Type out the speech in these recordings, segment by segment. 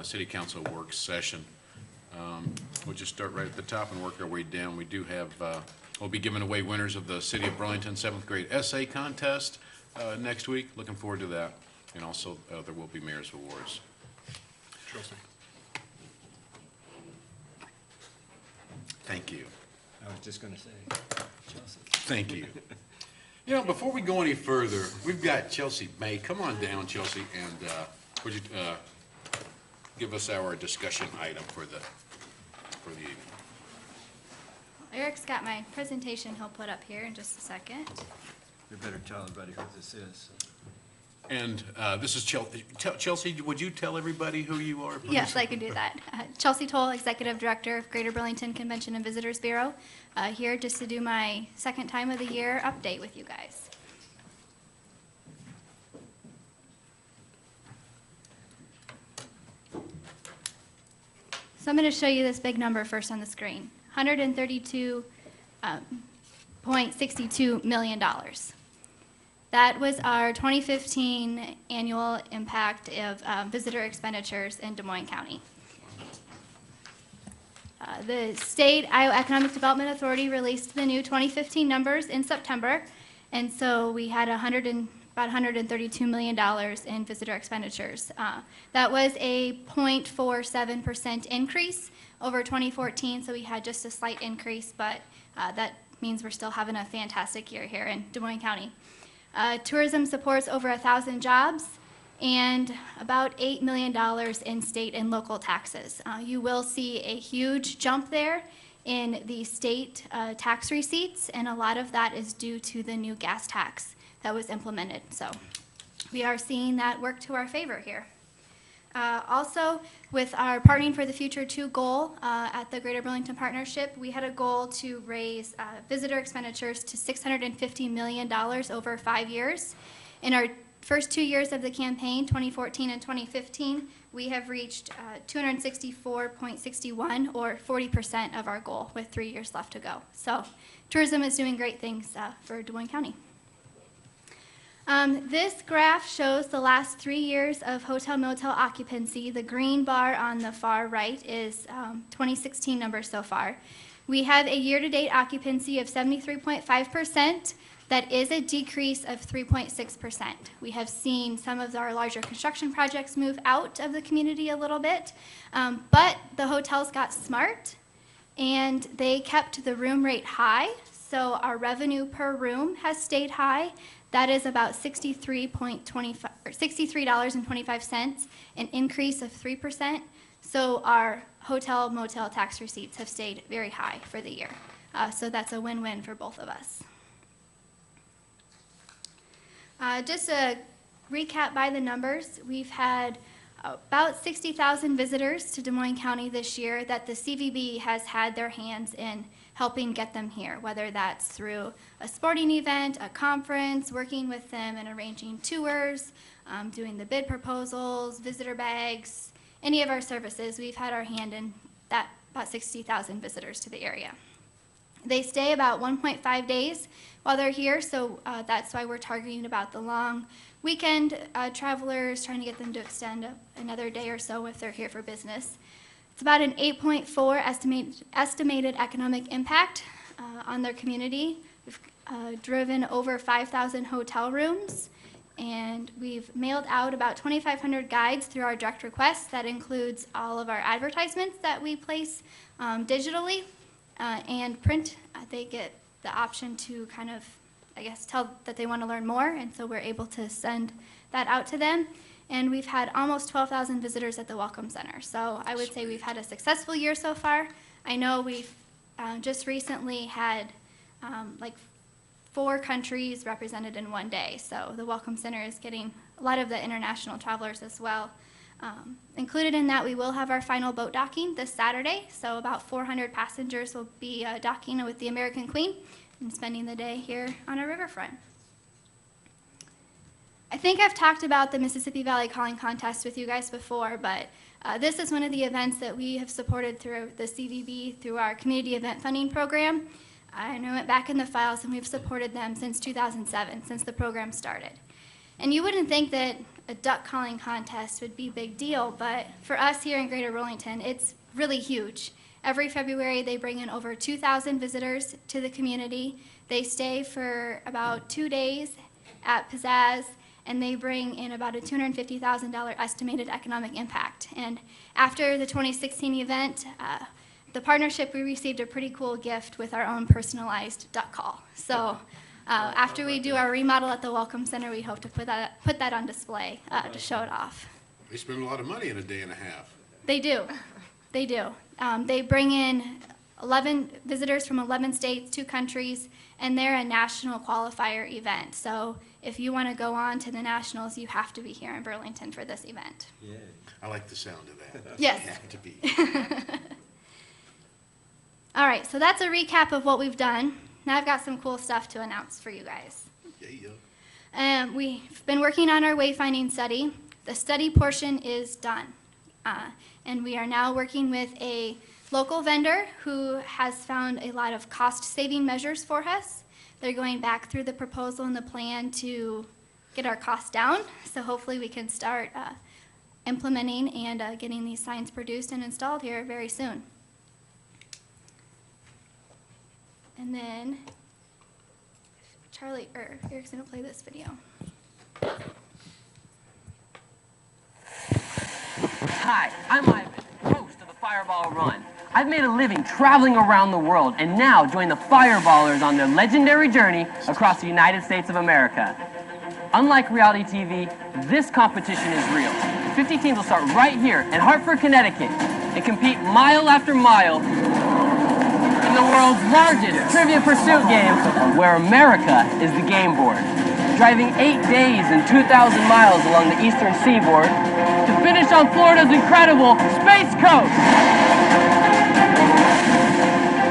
City Council work session. We'll just start right at the top and work our way down. We do have, we'll be giving away winners of the City of Burlington 7th grade essay contest next week. Looking forward to that. And also, there will be Mayor's Awards. Chelsea. Thank you. I was just going to say, Chelsea. Thank you. You know, before we go any further, we've got Chelsea May. Come on down, Chelsea, and would you give us our discussion item for the evening? Eric's got my presentation he'll put up here in just a second. You better tell everybody who this is. And this is Chelsea. Chelsea, would you tell everybody who you are, please? Yes, I can do that. Chelsea Toll, Executive Director of Greater Burlington Convention and Visitors Bureau, here just to do my second time of the year update with you guys. So I'm going to show you this big number first on the screen, $132.62 million. That was our 2015 annual impact of visitor expenditures in Des Moines County. The State Iowa Economic Development Authority released the new 2015 numbers in September, and so we had about $132 million in visitor expenditures. That was a 0.47% increase over 2014, so we had just a slight increase, but that means we're still having a fantastic year here in Des Moines County. Tourism supports over 1,000 jobs and about $8 million in state and local taxes. You will see a huge jump there in the state tax receipts, and a lot of that is due to the new gas tax that was implemented. So we are seeing that work to our favor here. Also, with our Partnering for the Future 2 goal at the Greater Burlington Partnership, we had a goal to raise visitor expenditures to $650 million over 5 years. In our first 2 years of the campaign, 2014 and 2015, we have reached 264.61, or 40% of our goal, with 3 years left to go. So tourism is doing great things for Des Moines County. This graph shows the last 3 years of hotel-motel occupancy. The green bar on the far right is 2016 numbers so far. We have a year-to-date occupancy of 73.5%. That is a decrease of 3.6%. We have seen some of our larger construction projects move out of the community a little bit, but the hotels got smart and they kept the room rate high, so our revenue per room has stayed high. That is about $63.25, an increase of 3%. So our hotel motel tax receipts have stayed very high for the year. So that's a win-win for both of us. Just a recap by the numbers, we've had about 60,000 visitors to Des Moines County this year that the CVB has had their hands in helping get them here, whether that's through a sporting event, a conference, working with them and arranging tours, doing the bid proposals, visitor bags, any of our services. We've had our hand in that, about 60,000 visitors to the area. They stay about 1.5 days while they're here, so that's why we're targeting about the long weekend travelers, trying to get them to extend another day or so if they're here for business. It's about an 8.4 estimated economic impact on their community. We've driven over 5,000 hotel rooms, and we've mailed out about 2,500 guides through our direct requests. That includes all of our advertisements that we place digitally and print. They get the option to kind of, I guess, tell that they want to learn more, and so we're able to send that out to them. And we've had almost 12,000 visitors at the Welcome Center. So I would say we've had a successful year so far. I know we've just recently had like 4 countries represented in one day. So the Welcome Center is getting a lot of the international travelers as well. Included in that, we will have our final boat docking this Saturday. So about 400 passengers will be docking with the American Queen and spending the day here on our riverfront. I think I've talked about the Mississippi Valley Calling Contest with you guys before, but this is one of the events that we have supported through the CVB, through our Community Event Funding Program. I went back in the files, and we've supported them since 2007, since the program started. And you wouldn't think that a duck calling contest would be a big deal, but for us here in Greater Burlington, it's really huge. Every February, they bring in over 2,000 visitors to the community. They stay for about 2 days at Pizzazz, and they bring in about a $250,000 estimated economic impact. And after the 2016 event, the partnership, we received a pretty cool gift with our own personalized duck call. So after we do our remodel at the Welcome Center, we hope to put that on display to show it off. They spend a lot of money in a day and a half. They do. They do. They bring in 11 visitors from 11 states, 2 countries, and they're a national qualifier event. So if you want to go on to the nationals, you have to be here in Burlington for this event. Yeah. I like the sound of that. Yes. You have to be. All right, so that's a recap of what we've done. Now I've got some cool stuff to announce for you guys. Yeah. We've been working on our wayfinding study. The study portion is done. And we are now working with a local vendor who has found a lot of cost-saving measures for us. They're going back through the proposal and the plan to get our costs down. So hopefully we can start implementing and getting these signs produced and installed here very soon. And then Eric's gonna play this video. Hi, I'm Ivan, host of the Fireball Run. I've made a living traveling around the world and now join the Fireballers on their legendary journey across the United States of America. Unlike reality TV, this competition is real. 50 teams will start right here in Hartford, Connecticut and compete mile after mile in the world's largest trivia pursuit game where America is the game board. Driving 8 days and 2,000 miles along the eastern seaboard to finish on Florida's incredible Space Coast.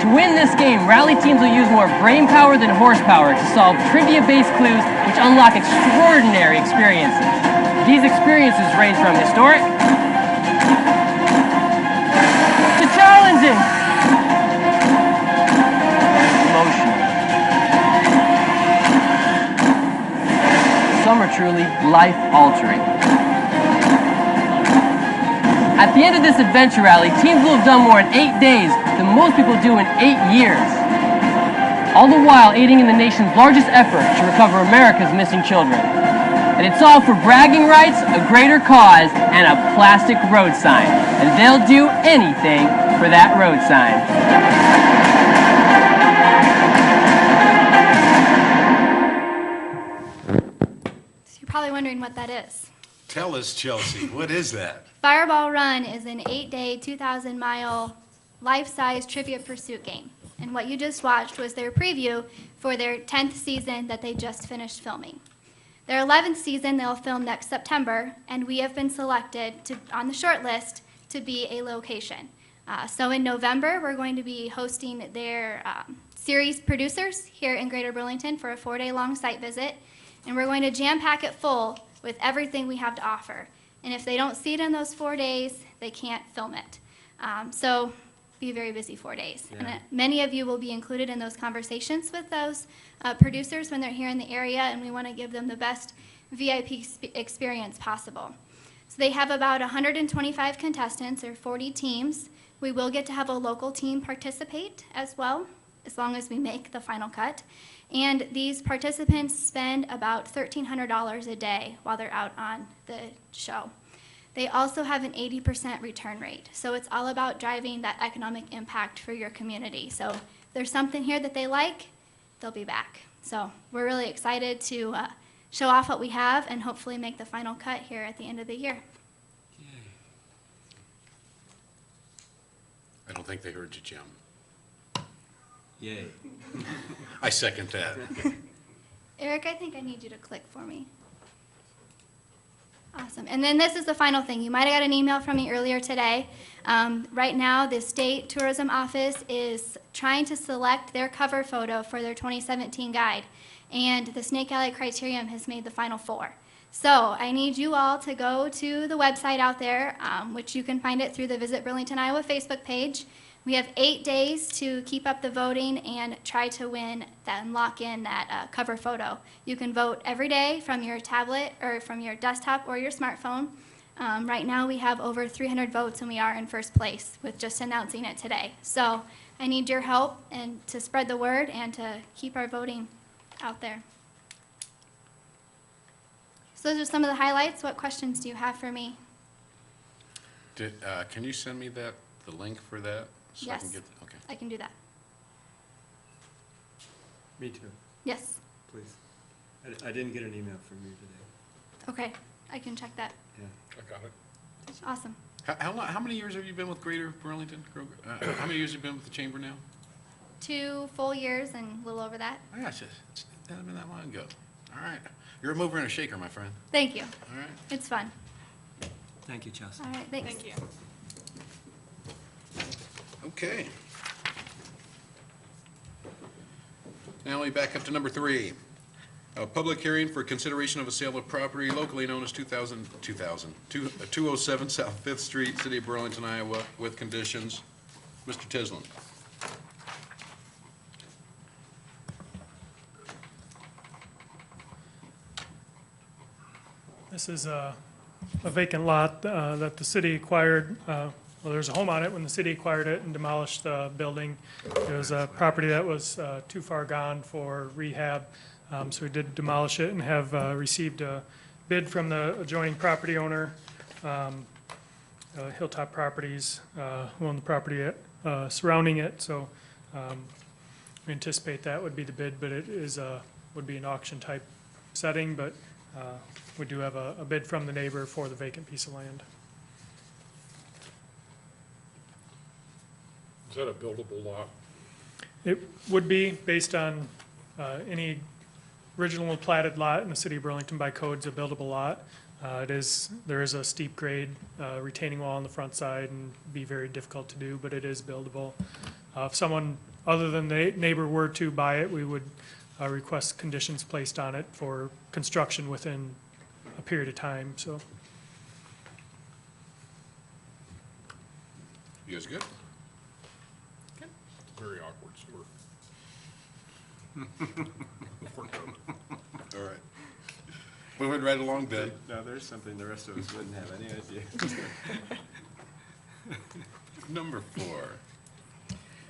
To win this game, rally teams will use more brain power than horsepower to solve trivia-based clues which unlock extraordinary experiences. These experiences range from historic to challenging, emotional. Some are truly life-altering. At the end of this adventure rally, teams will have done more in 8 days than most people do in 8 years. All the while aiding in the nation's largest effort to recover America's missing children. And it's all for bragging rights, a greater cause, and a plastic road sign. And they'll do anything for that road sign. So you're probably wondering what that is. Tell us, Chelsea, what is that? Fireball Run is an 8-day, 2,000-mile, life-size trivia pursuit game. And what you just watched was their preview for their 10th season that they just finished filming. Their 11th season they'll film next September, and we have been selected on the short list to be a location. So in November, we're going to be hosting their series producers here in Greater Burlington for a 4-day-long site visit, and we're going to jam-pack it full with everything we have to offer. And if they don't see it in those 4 days, they can't film it. So be a very busy 4 days. Yeah. And many of you will be included in those conversations with those producers when they're here in the area, and we want to give them the best VIP experience possible. So they have about 125 contestants, or 40 teams. We will get to have a local team participate as well, as long as we make the final cut. And these participants spend about $1,300 a day while they're out on the show. They also have an 80% return rate. So it's all about driving that economic impact for your community. So if there's something here that they like, they'll be back. So we're really excited to show off what we have and hopefully make the final cut here at the end of the year. I don't think they heard you, Jim. Yay. I second that. Eric, I think I need you to click for me. Awesome. And then this is the final thing. You might have got an email from me earlier today. Right now, the State Tourism Office is trying to select their cover photo for their 2017 guide. And the Snake Alley Criterium has made the final 4. So I need you all to go to the website out there, which you can find it through the Visit Burlington, Iowa Facebook page. We have 8 days to keep up the voting and try to win that and lock in that cover photo. You can vote every day from your tablet or from your desktop or your smartphone. Right now we have over 300 votes and we are in first place with just announcing it today. So I need your help and to spread the word and to keep our voting out there. So those are some of the highlights. What questions do you have for me? Can you send me the link for that? So I can Yes. get, okay. I can do that. Me too, Yes. please. I didn't get an email from you today. Okay. I can check that. Yeah. I got it. Awesome. How many years have you been with Greater Burlington? How many years have you been with the chamber now? 2 full years and a little over that. Oh, yeah, it hasn't been that long ago. All right. You're a mover and a shaker, my friend. Thank you. All right. It's fun. Thank you, Chelsea. All right. Thanks. Thank you. Okay. Now we back up to number 3. A public hearing for consideration of a sale of property locally known as 207 South 5th Street, City of Burlington, Iowa, with conditions. Mr. Tislin. This is a vacant lot that the city acquired. Well, there's a home on it when the city acquired it and demolished the building. It was a property that was too far gone for rehab, so we did demolish it and have received a bid from the adjoining property owner, Hilltop Properties, who own the property surrounding it. So we anticipate that would be the bid, but it is would be an auction type setting, but we do have a bid from the neighbor for the vacant piece of land. Is that a buildable lot? It would be based on any original platted lot in the city of Burlington by code's a buildable lot. There is a steep grade retaining wall on the front side and be very difficult to do, but it is buildable. If someone other than the neighbor were to buy it, we would request conditions placed on it for construction within a period of time, so. You guys good? Very awkward sort. All right. Moving right along, Ben. No, there's something the rest of us wouldn't have any idea. Number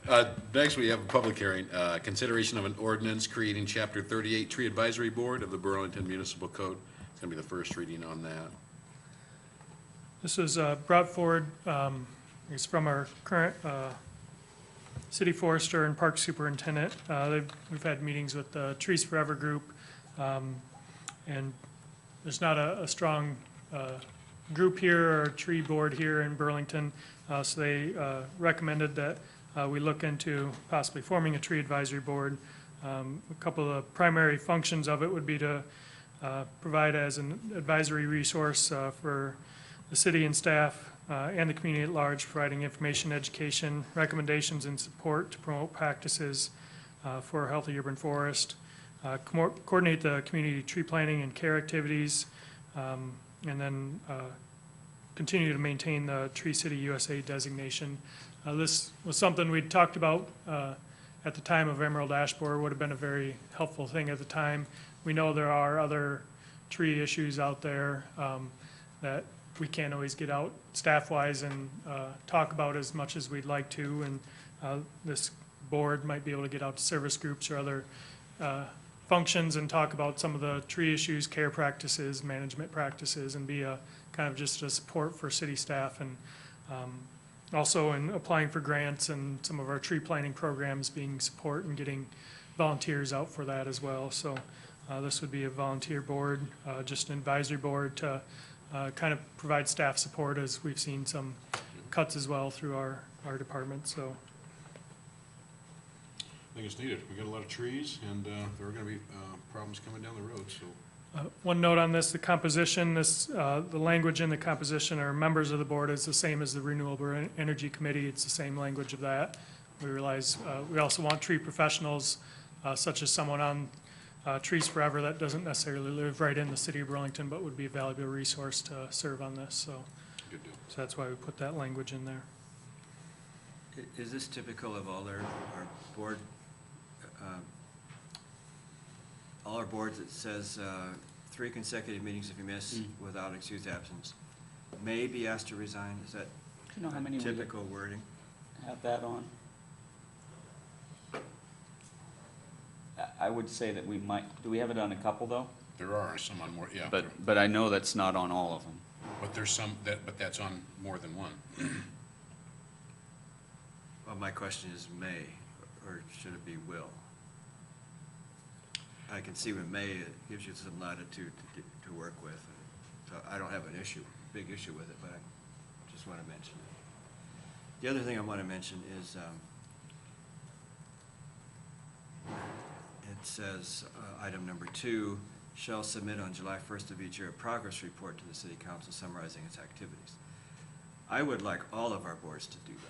4. Next, we have a public hearing, consideration of an ordinance creating Chapter 38 Tree Advisory Board of the Burlington Municipal Code. It's going to be the first reading on that. This was brought forward, it's from our current city forester and park superintendent. We've had meetings with the Trees Forever group, and there's not a strong group here or tree board here in Burlington, so they recommended that we look into possibly forming a tree advisory board. A couple of the primary functions of it would be to provide as an advisory resource for the city and staff and the community at large, providing information, education, recommendations, and support to promote practices for a healthy urban forest, coordinate the community tree planting and care activities, and then continue to maintain the Tree City USA designation. This was something we'd talked about at the time of Emerald Ash Borer. Would have been a very helpful thing at the time. We know there are other tree issues out there that we can't always get out staff-wise and talk about as much as we'd like to, and this board might be able to get out to service groups or other functions and talk about some of the tree issues, care practices, management practices, and be a kind of just a support for city staff, and also in applying for grants and some of our tree planting programs being support and getting volunteers out for that as well. So this would be a volunteer board, just an advisory board to kind of provide staff support, as we've seen some cuts as well through our department. So I think it's needed. We got a lot of trees, and there are going to be problems coming down the road, so. one note on this, the composition, the language in the composition or members of the board is the same as the Renewable Energy Committee. It's the same language of that. We realize we also want tree professionals, such as someone on Trees Forever that doesn't necessarily live right in the city of Burlington, but would be a valuable resource to serve on this. So, Good deal. so that's why we put that language in there. Is this typical of all our board, all our boards? It says 3 consecutive meetings if you miss without excused absence, may be asked to resign. Is that Do you know how many we typical wording? have that on? I would say that we might, do we have it on a couple though? There are some on more, yeah. But I know that's not on all of them. But there's some, but that's on more than one. Well, my question is may, or should it be will? I can see when may, it gives you some latitude to work with. So I don't have an issue, big issue with it, but I just want to mention it. The other thing I want to mention is, it says, item number 2, shall submit on July 1st of each year a progress report to the city council summarizing its activities. I would like all of our boards to do that.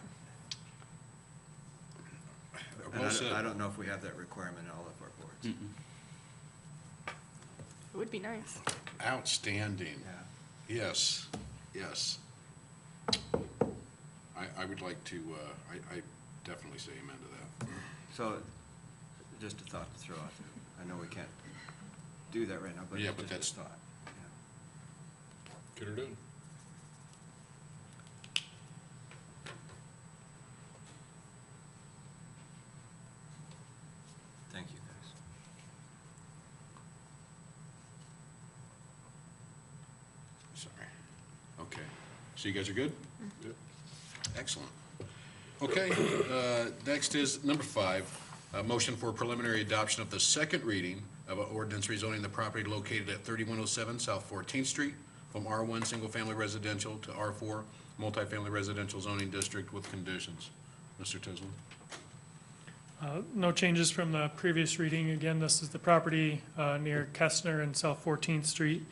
And Well said. I don't know if we have that requirement in all of our boards. It would be nice. Outstanding. Yeah. Yes, yes. I would like to, I definitely say amen to that. So, just a thought to throw out there. I know we can't do that right now, but Yeah, it's but just a that's- thought. Yeah. Get her done. Thank you, guys. Sorry. Okay. So you guys are good? Yep. Excellent. Okay, next is number 5, motion for preliminary adoption of the second reading of an ordinance rezoning the property located at 3107 South 14th Street from R1 Single Family Residential to R4 Multifamily Residential Zoning District with conditions. Mr. Tisland? No changes from the previous reading. Again, this is the property near Kestner and South 14th Street.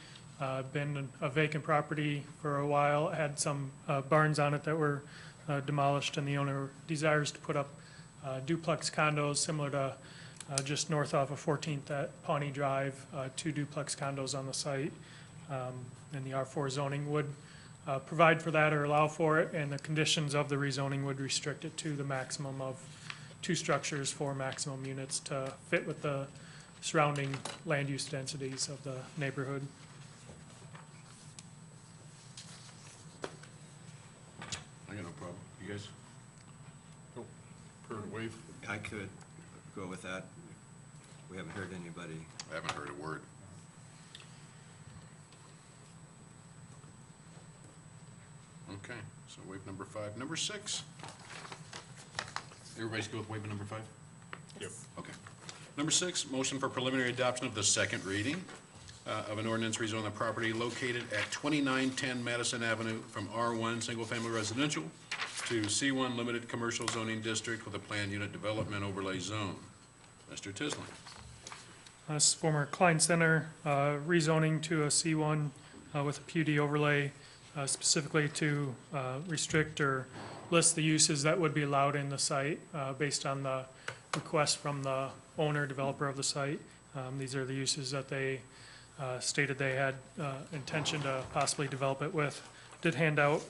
Been a vacant property for a while, had some barns on it that were demolished, and the owner desires to put up duplex condos similar to just north off of 14th at Pawnee Drive, 2 duplex condos on the site. And the R4 zoning would provide for that or allow for it, and the conditions of the rezoning would restrict it to the maximum of 2 structures, 4 maximum units to fit with the surrounding land use densities of the neighborhood. I got no problem. You guys? Oh, Current wave. I could go with that. We haven't heard anybody. I haven't heard a word. Okay, so wave number 5. Number 6. Everybody's good with wave number 5? Yep. Okay. Number 6, motion for preliminary adoption of the second reading of an ordinance rezoning the property located at 2910 Madison Avenue from R1 Single Family Residential to C1 Limited Commercial Zoning District with a planned unit development overlay zone. Mr. Tisland? This is former Klein Center rezoning to a C1 with a PUD overlay, specifically to restrict or list the uses that would be allowed in the site based on the request from the owner, developer of the site. These are the uses that they stated they had intention to possibly develop it with. Did hand out,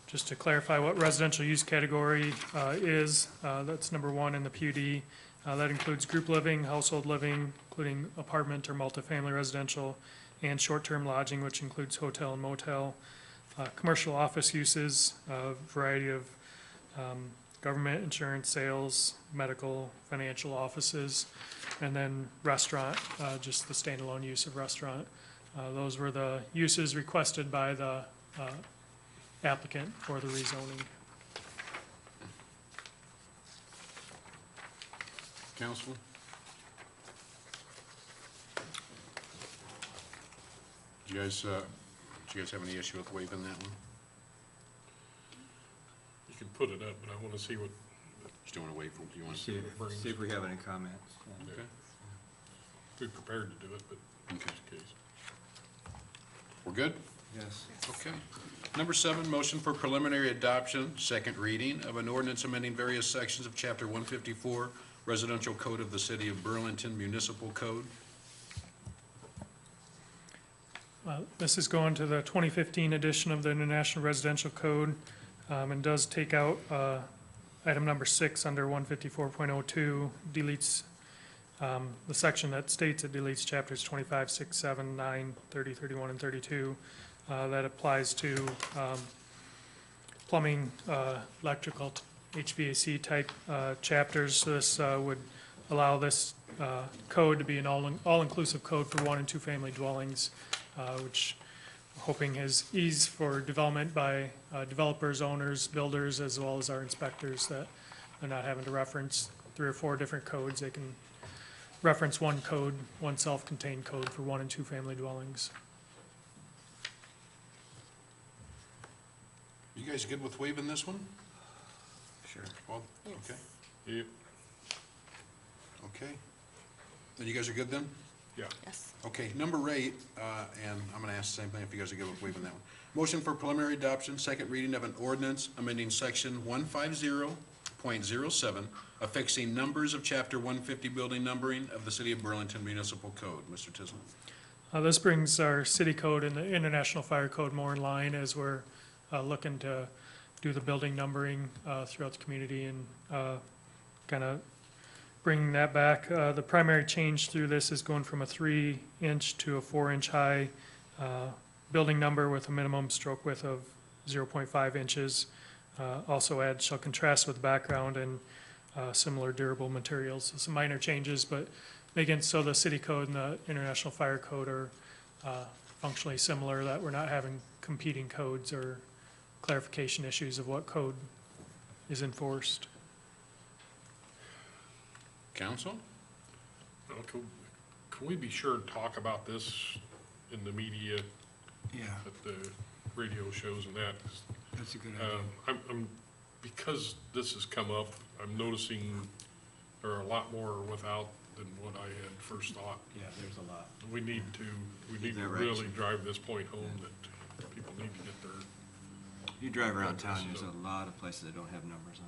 just to clarify what residential use category is, that's number 1 in the PUD. That includes group living, household living, including apartment or multifamily residential, and short-term lodging, which includes hotel and motel. Commercial office uses, a variety of government, insurance, sales, medical, financial offices, and then restaurant, just the standalone use of restaurant. Those were the uses requested by the applicant for the rezoning. Council? Do you guys have any issue with waiving that one? You can put it up, but I want to see what, Just don't want to wait for, do you want to See see? see if we have any comments. Yeah. Okay. be prepared to do it, but in Okay. this case. We're good? Yes. Okay. Number 7, motion for preliminary adoption, second reading of an ordinance amending various sections of Chapter 154 Residential Code of the City of Burlington Municipal Code. This is going to the 2015 edition of the International Residential Code. and does take out item number 6 under 154.02, deletes the section that states it deletes chapters 25, 6, 7, 9, 30, 31, and 32. That applies to plumbing, electrical, HVAC type chapters. So this would allow this code to be an all-inclusive code for 1 and 2 family dwellings, which we're hoping has ease for development by developers, owners, builders, as well as our inspectors, that they're not having to reference 3 or 4 different codes. They can reference one code, one self-contained code for 1 and 2 family dwellings. You guys good with waiving this one? Sure. Well, okay, Yep, okay. Then you guys are good then? yeah. Yes. Okay, number 8, and I'm gonna ask the same thing if you guys are good with waiving that one. Motion for preliminary adoption, second reading of an ordinance amending section 150.07, affixing numbers of chapter 150 building numbering of the City of Burlington Municipal Code. Mr. Tisland. This brings our city code and the International Fire Code more in line as we're looking to do the building numbering throughout the community and kind of bringing that back. The primary change through this is going from a 3-inch to a 4-inch high building number with a minimum stroke width of 0.5 inches. Also add shall contrast with background and similar durable materials. So some minor changes, but making so the city code and the International Fire Code are functionally similar, that we're not having competing codes or clarification issues of what code is enforced. Council? Now, can we be sure and talk about this in the media, Yeah, at the radio shows and that? that's a good idea. I'm, because this has come up, I'm noticing there are a lot more without than what I had first thought. Yeah, there's a lot. We need to They're right. really drive this point home that people need to get their, You drive around town, This is there's a lot of places that don't have numbers on.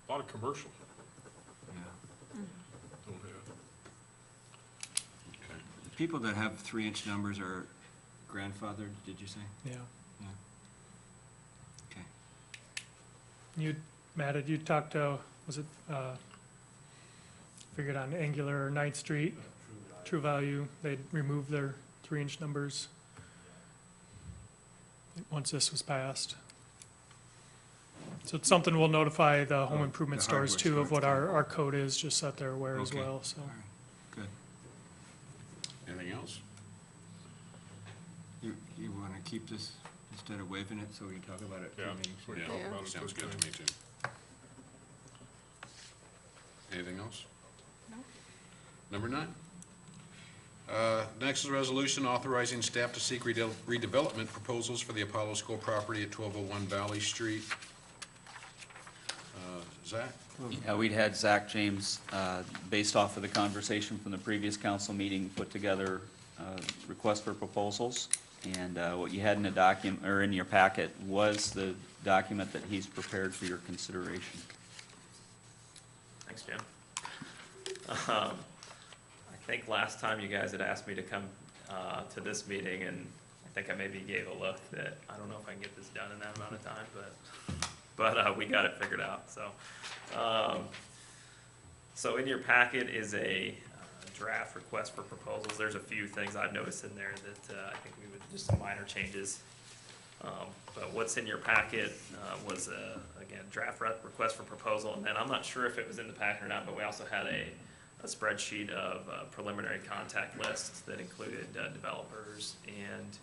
a lot of commercial Yeah. don't have. Okay. The people that have 3-inch numbers are grandfathered, did you say? Yeah. Yeah. Okay. You, Matt, had you talked to, was it, figured on Angular or 9th Street? True Value, they'd removed their 3-inch numbers once this was passed. So it's something we'll notify the home Oh, improvement the stores hardware too of what stores, our code is, just so that they're aware as Okay. well, so. All right, good. Anything else? You want to keep this instead of waiving it, so we can talk about it at Yeah, two meetings? so we Yeah, talk about it. sounds good to me too. Anything else? No. Number 9. Next is a resolution authorizing staff to seek redevelopment proposals for the Apollo School property at 1201 Valley Street. Zach? Yeah, we'd had Zach James, based off of the conversation from the previous council meeting, put together request for proposals. And what you had in the document, or in your packet, was the document that he's prepared for your consideration. Thanks, Jim. I think last time you guys had asked me to come to this meeting, and I think I maybe gave a look that I don't know if I can get this done in that amount of time, but we got it figured out. So in your packet is a draft request for proposals. There's a few things I've noticed in there that I think we would, just some minor changes. But what's in your packet was, again, draft request for proposal, and then I'm not sure if it was in the packet or not, but we also had a spreadsheet of preliminary contact lists that included developers and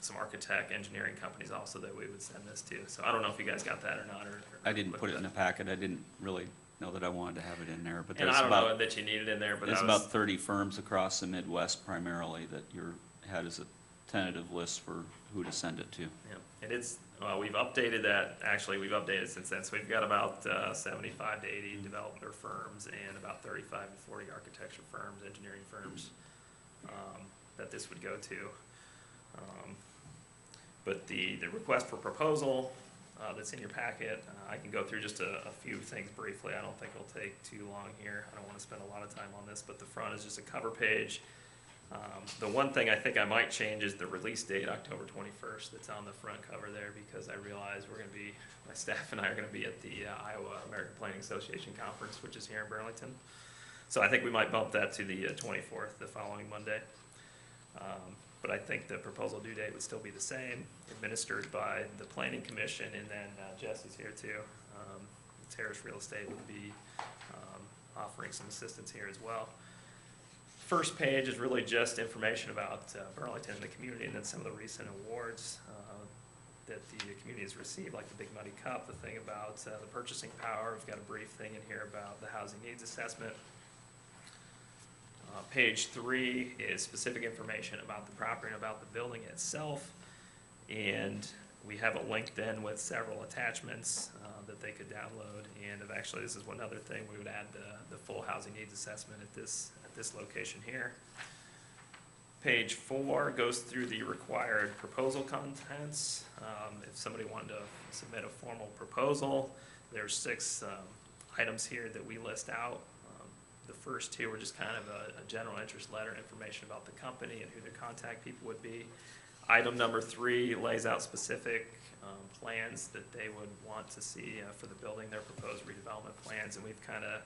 some architect, engineering companies also that we would send this to. So I don't know if you guys got that or not, or I didn't put it in the the. packet. I didn't really know that I wanted to have it in there, but And there's I don't know about, that you needed in there, but there's I was. about 30 firms across the Midwest primarily that you're, had as a tentative list for who to send it to. Yeah, and it's, well, we've updated that, actually, we've updated since then, so we've got about 75 to 80 developer firms and about 35 to 40 architecture firms, engineering firms, that this would go to. But the request for proposal that's in your packet, I can go through just a few things briefly. I don't think it'll take too long here. I don't want to spend a lot of time on this, but the front is just a cover page. The one thing I think I might change is the release date, October 21st, that's on the front cover there, because I realize we're going to be, my staff and I are going to be at the Iowa American Planning Association Conference, which is here in Burlington. So I think we might bump that to the 24th, the following Monday. But I think the proposal due date would still be the same, administered by the Planning Commission, and then Jesse's here too. Terrace Real Estate would be offering some assistance here as well. First page is really just information about Burlington and the community, and then some of the recent awards that the community has received, like the Big Muddy Cup, the thing about the purchasing power. We've got a brief thing in here about the housing needs assessment. Page 3 is specific information about the property and about the building itself, and we have a link then with several attachments that they could download. And actually, this is one other thing, we would add the full housing needs assessment at this location here. Page 4 goes through the required proposal contents. If somebody wanted to submit a formal proposal, there's 6 items here that we list out. The first 2 were just kind of a general interest letter, information about the company and who their contact people would be. Item number 3 lays out specific plans that they would want to see for the building, their proposed redevelopment plans, and we've kind of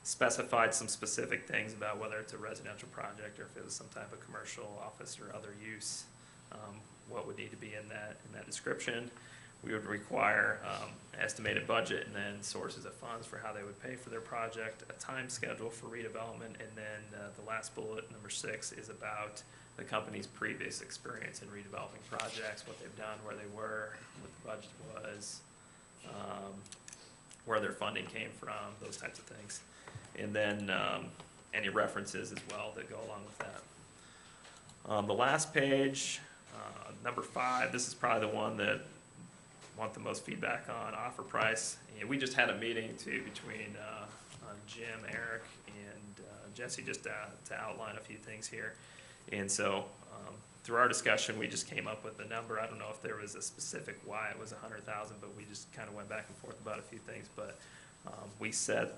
specified some specific things about whether it's a residential project or if it was some type of commercial, office, or other use, what would need to be in that description. We would require estimated budget and then sources of funds for how they would pay for their project, a time schedule for redevelopment, and then the last bullet, number 6, is about the company's previous experience in redeveloping projects, what they've done, where they were, what the budget was, where their funding came from, those types of things. And then any references as well that go along with that. The last page, number 5, this is probably the one that want the most feedback on, offer price. And we just had a meeting between Jim, Eric, and Jesse just to outline a few things here. And so through our discussion, we just came up with a number. I don't know if there was a specific why it was 100,000, but we just kind of went back and forth about a few things. But we said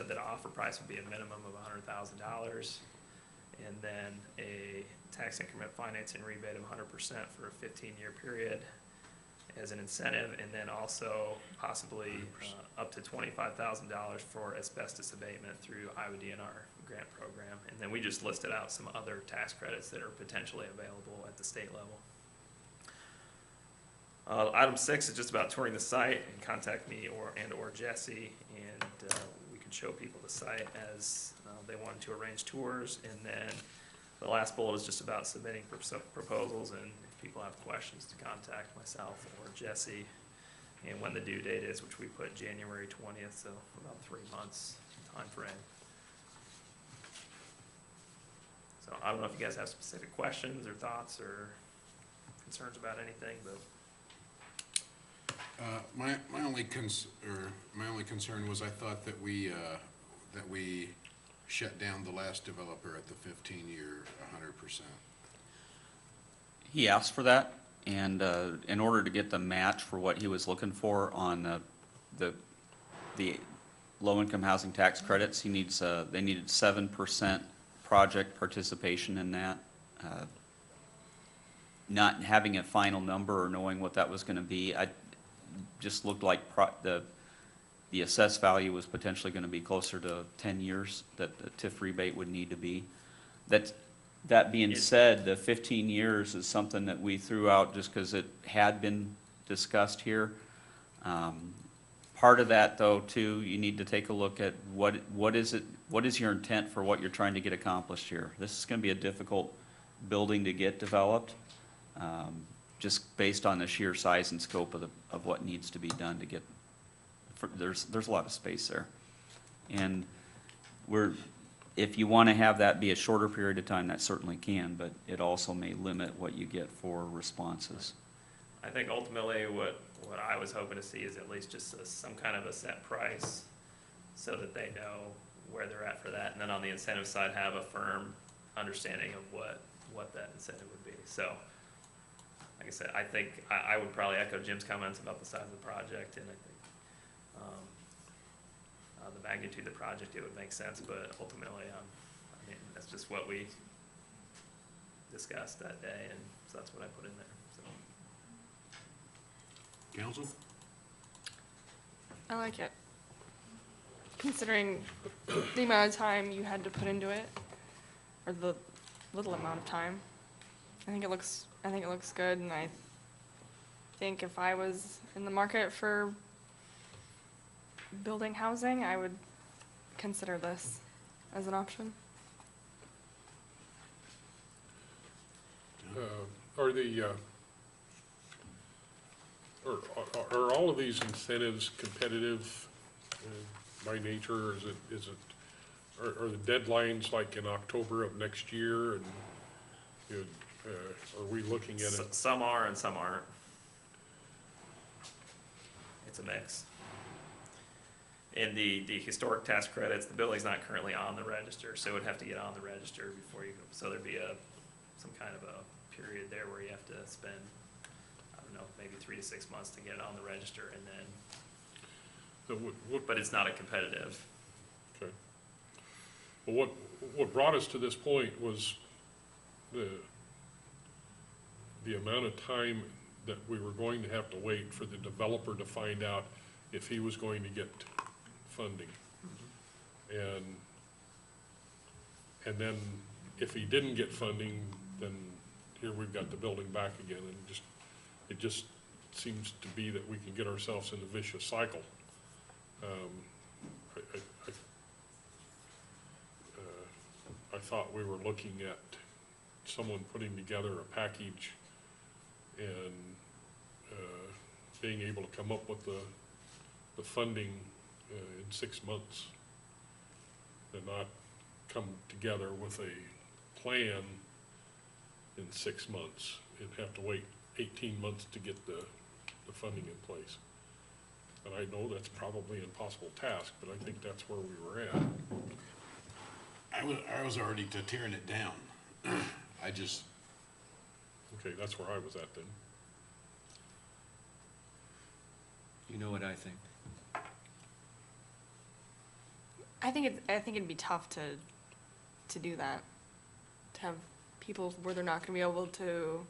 that offer price would be a minimum of $100,000, and then a tax increment financing rebate of 100% for a 15-year period as an incentive, and then also possibly up to $25,000 for asbestos abatement through Iowa DNR grant program. And then we just listed out some other tax credits that are potentially available at the state level. Item 6 is just about touring the site, and contact me or Jesse, and we can show people the site as they wanted to arrange tours. And then the last bullet is just about submitting proposals, and if people have questions, to contact myself or Jesse, and when the due date is, which we put January 20th, so about 3 months time frame. So I don't know if you guys have specific questions or thoughts or concerns about anything, but My only concern was I thought that we shut down the last developer at the 15-year 100%. He asked for that, and in order to get the match for what he was looking for on the low-income housing tax credits, they needed 7% project participation in that. Not having a final number or knowing what that was going to be, just looked like the assessed value was potentially going to be closer to 10 years that the TIF rebate would need to be. That being said, the 15 years is something that we threw out just because it had been discussed here. Part of that, though, too, you need to take a look at what is your intent for what you're trying to get accomplished here. This is going to be a difficult building to get developed, just based on the sheer size and scope of what needs to be done to get. There's a lot of space there, and if you want to have that be a shorter period of time, that certainly can, but it also may limit what you get for responses. I think ultimately what I was hoping to see is at least just some kind of a set price so that they know where they're at for that. And then on the incentive side, have a firm understanding of what that incentive would be. So, like I said, I think I would probably echo Jim's comments about the size of the project, and I think the magnitude of the project, it would make sense, but ultimately, I mean, that's just what we discussed that day, and so that's what I put in there, so. Council? I like it. Considering the amount of time you had to put into it, or the little amount of time, I think it looks good, and I think if I was in the market for building housing, I would consider this as an option. Are are all of these incentives competitive by nature, or are the deadlines like in October of next year, and, you know, are we looking at it? Some are and some aren't. It's a mix. In the historic tax credits, the building's not currently on the register, so it would have to get on the register before you, so there'd be some kind of a period there where you have to spend, I don't know, maybe 3 to 6 months to get it on the register, and then, So but it's not a competitive. Okay. Well, what brought us to this point was the amount of time that we were going to have to wait for the developer to find out if he was going to get funding. And then if he didn't get funding, then here we've got the building back again, and it just seems to be that we can get ourselves in a vicious cycle. I thought we were looking at someone putting together a package and being able to come up with the funding in 6 months, and not come together with a plan in 6 months. You'd have to wait 18 months to get the funding in place. And I know that's probably an impossible task, but I think that's where we were at. I was already to tearing it down. I just, Okay, that's where I was at then. You know what I think? I think it'd be tough to do that, to have people where they're not gonna be able to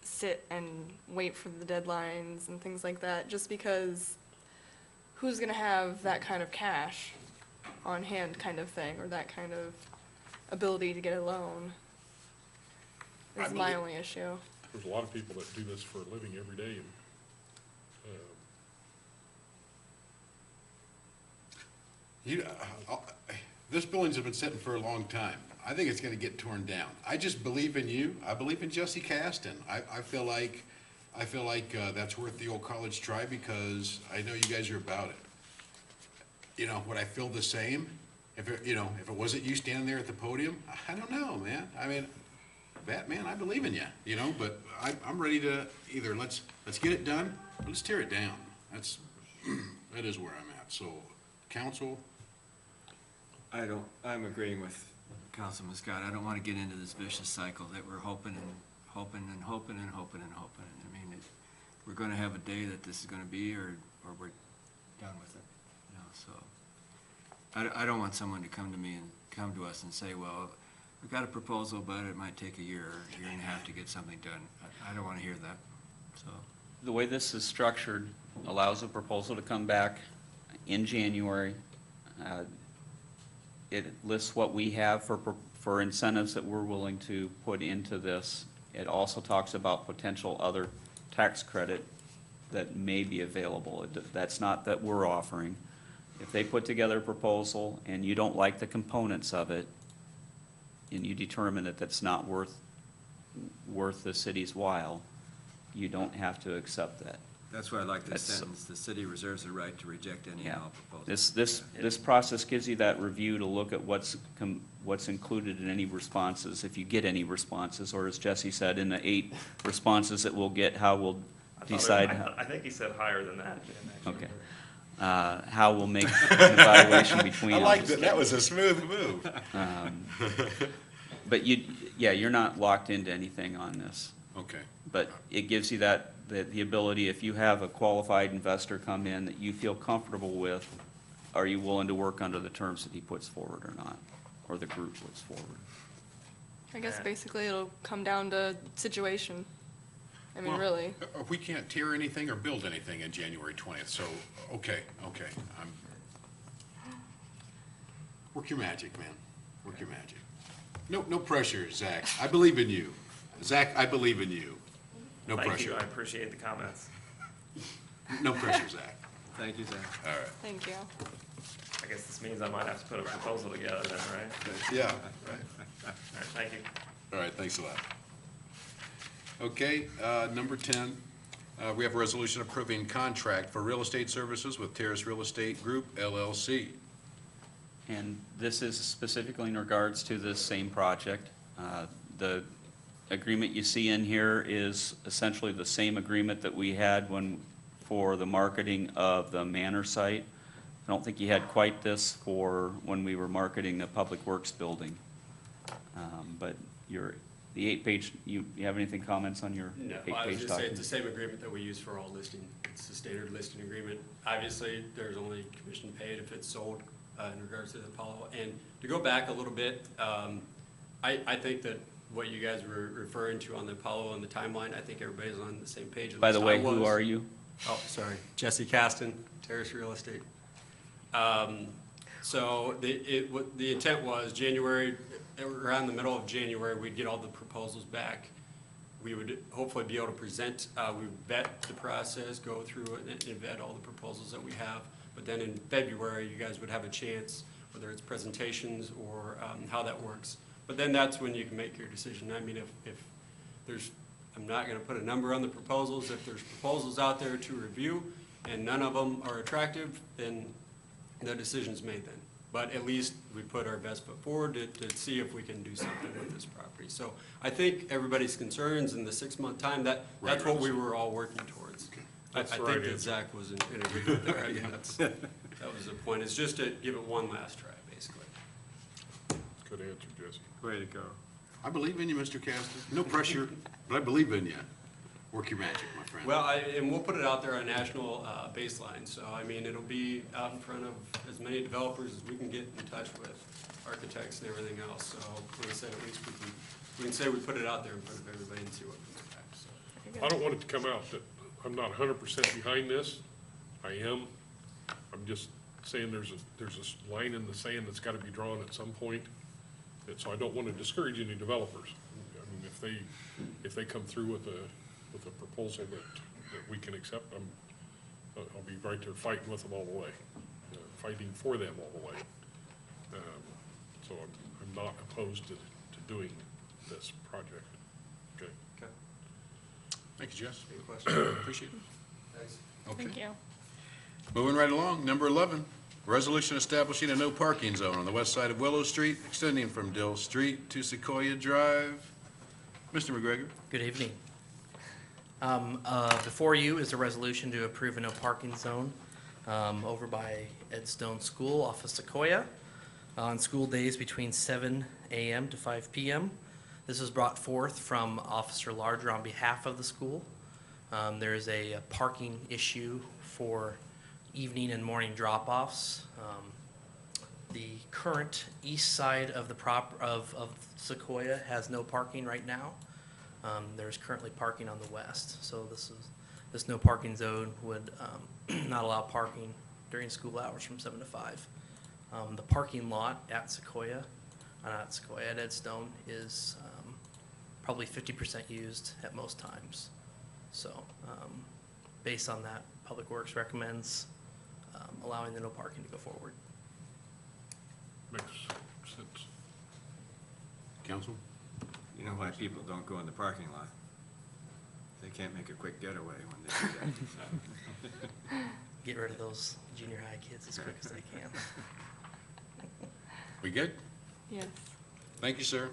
sit and wait for the deadlines and things like that, just because who's gonna have that kind of cash on hand kind of thing, or that kind of ability to get a loan, I is my believe- only issue. There's a lot of people that do this for a living every day, and this building's been sitting for a long time. I think it's gonna get torn down. I just believe in you. I believe in Jesse Caston. I feel like that's worth the old college try, because I know you guys are about it. You know, would I feel the same if it wasn't you standing there at the podium? I don't know, man. I mean, Batman, I believe in you, but I'm ready to either let's get it done, or let's tear it down. That is where I'm at. So, council, I'm agreeing with Councilman Scott. I don't want to get into this vicious cycle that we're hoping and hoping and hoping and hoping and hoping. I mean, we're going to have a day that this is going to be, or we're done with it. So I don't want someone to come to us and say, well, we've got a proposal, but it might take a year and a half to get something done. I don't want to hear that, so. The way this is structured allows a proposal to come back in January. It lists what we have for incentives that we're willing to put into this. It also talks about potential other tax credit that may be available. That's not that we're offering. If they put together a proposal and you don't like the components of it, and you determine that that's not worth the city's while, you don't have to accept that. That's why I like this That's- sentence: the city reserves the right to reject any and all proposals. This process gives you that review to look at what's included in any responses, if you get any responses, or as Jesse said, in the 8 responses that we'll get, how we'll decide. I think he said higher than that, Jim, actually. Okay. How we'll make an evaluation between I them. like that. That was a smooth move. But you're not locked into anything on this. Okay. But it gives you the ability, if you have a qualified investor come in that you feel comfortable with, are you willing to work under the terms that he puts forward or not, or the group puts forward? I guess basically it'll come down to situation. I mean, Well, really. We can't tear anything or build anything in January 20th, so, okay. Work your magic, man. Work your magic. No pressure, Zach. I believe in you. Zach, I believe in you. No Thank pressure. you, I appreciate the comments. No pressure, Zach. Thank you, Zach. All right. Thank you. I guess this means I might have to put a proposal together then, right? Yeah. All right, thank you. All right, thanks a lot. Okay, number 10, we have a resolution approving contract for real estate services with Terrace Real Estate Group LLC. And this is specifically in regards to this same project. The agreement you see in here is essentially the same agreement that we had for the marketing of the Manor site. I don't think you had quite this for when we were marketing the Public Works building. But the 8-page, you have anything comments on your No, 8-page I was just saying, it's document? the same agreement that we use for all listing. It's the standard listing agreement. Obviously, there's only commission paid if it's sold in regards to the Apollo. And to go back a little bit, I think that what you guys were referring to on the Apollo and the timeline, I think everybody's on the same page. By the way, I was. who are you? Oh, sorry, Jesse Caston, Terrace Real Estate. So the intent was January, around the middle of January, we'd get all the proposals back. We would hopefully be able to present, we would vet the process, go through it and vet all the proposals that we have. But then in February, you guys would have a chance, whether it's presentations or how that works. But then that's when you can make your decision. I mean, if there's, I'm not gonna put a number on the proposals. If there's proposals out there to review and none of them are attractive, then the decision's made then. But at least we put our best foot forward to see if we can do something with this property. So I think everybody's concerns in the 6-month time, that's what we were all working towards. I That's the think right that answer. Zach was in agreement there. I mean, that was the point. It's just to give it one last try, basically. Good answer, Jesse. Way to go. I believe in you, Mr. Castor. No pressure, but I believe in you. Work your magic, my friend. Well, and we'll put it out there on national baseline. So, I mean, it'll be out in front of as many developers as we can get in touch with, architects and everything else. So, like I said, at least we can say we put it out there in front of everybody and see what comes back, so. I don't want it to come out that I'm not 100% behind this. I am. I'm just saying there's a line in the sand that's gotta be drawn at some point. And so I don't want to discourage any developers. I mean, if they come through with a proposal that we can accept, I'll be right there fighting with them all the way, fighting for them all the way. So I'm not opposed to doing this project. Okay. Okay. Thank you, Jess. Any questions? Appreciate it. Thanks. Okay. Thank you. Moving right along, number 11, resolution establishing a no parking zone on the west side of Willow Street, extending from Dill Street to Sequoia Drive. Mr. McGregor. Good evening. Before you is a resolution to approve a no parking zone over by Ed Stone School off of Sequoia on school days between 7 a.m. to 5 p.m. This was brought forth from Officer Larger on behalf of the school. There is a parking issue for evening and morning drop-offs. The current east side of the of Sequoia has no parking right now. There's currently parking on the west, so this no parking zone would not allow parking during school hours from 7 to 5. The parking lot at Sequoia, at Edstone, is probably 50% used at most times. So, based on that, Public Works recommends allowing the no parking to go forward. Makes sense. Council? You know why people don't go in the parking lot? They can't make a quick getaway when they do that. Get rid of those junior high kids as quick as they can. We good? Yes. Thank you, sir.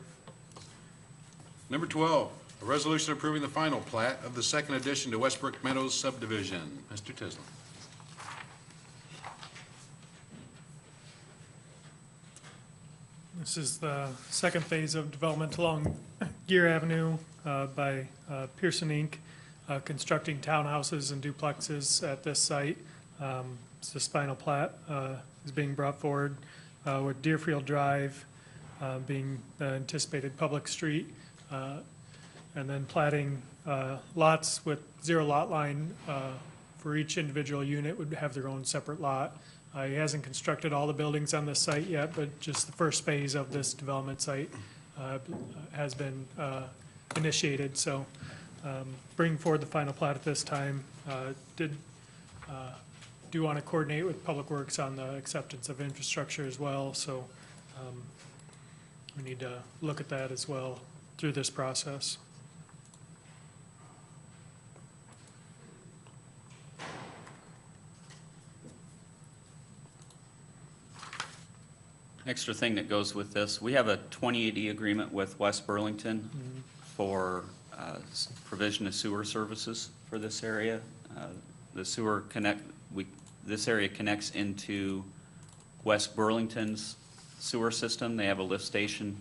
Number 12, a resolution approving the final plat of the second addition to Westbrook Meadows subdivision. Mr. Tisland. This is the second phase of development along Gear Avenue by Pearson Inc., constructing townhouses and duplexes at this site. This final plat is being brought forward with Deerfield Drive being the anticipated public street, and then platting lots with zero lot line for each individual unit would have their own separate lot. He hasn't constructed all the buildings on this site yet, but just the first phase of this development site has been initiated. So bringing forward the final plat at this time. Do want to coordinate with Public Works on the acceptance of infrastructure as well. So we need to look at that as well through this process. Extra thing that goes with this, we have a 2080 agreement with West Burlington for provision of sewer services for this area. The sewer this area connects into West Burlington's sewer system. They have a lift station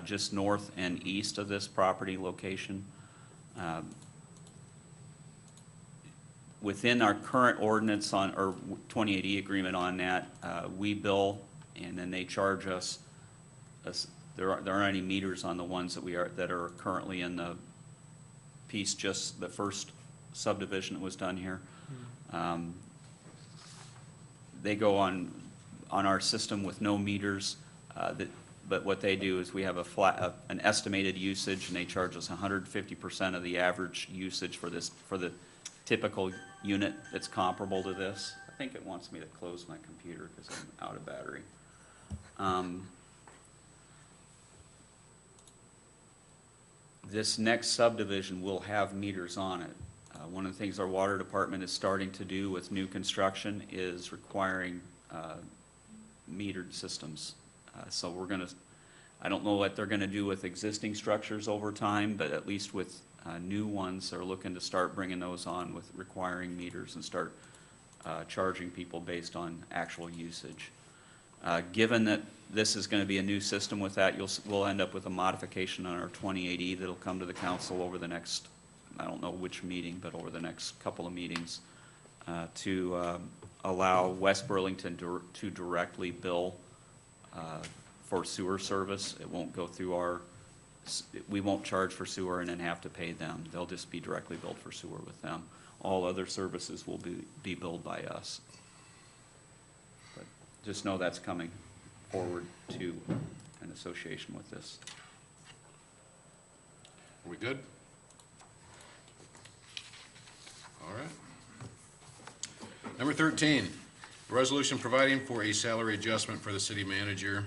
just north and east of this property location. Within our current ordinance on, or 2080 agreement on that, we bill and then they charge us. There aren't any meters on the ones that are currently in the piece, just the first subdivision that was done here. They go on our system with no meters, but what they do is we have an estimated usage, and they charge us 150% of the average usage for the typical unit that's comparable to this. I think it wants me to close my computer because I'm out of battery. This next subdivision will have meters on it. One of the things our water department is starting to do with new construction is requiring metered systems. So I don't know what they're gonna do with existing structures over time, but at least with new ones, they're looking to start bringing those on with requiring meters and start charging people based on actual usage. Given that this is going to be a new system with that, we'll end up with a modification on our 2080 that'll come to the council over the next, I don't know which meeting, but over the next couple of meetings to allow West Burlington to directly bill for sewer service. It won't go through we won't charge for sewer and then have to pay them. They'll just be directly billed for sewer with them. All other services will be billed by us. But just know that's coming forward to an association with this. Are we good? All right. Number 13, a resolution providing for a salary adjustment for the city manager.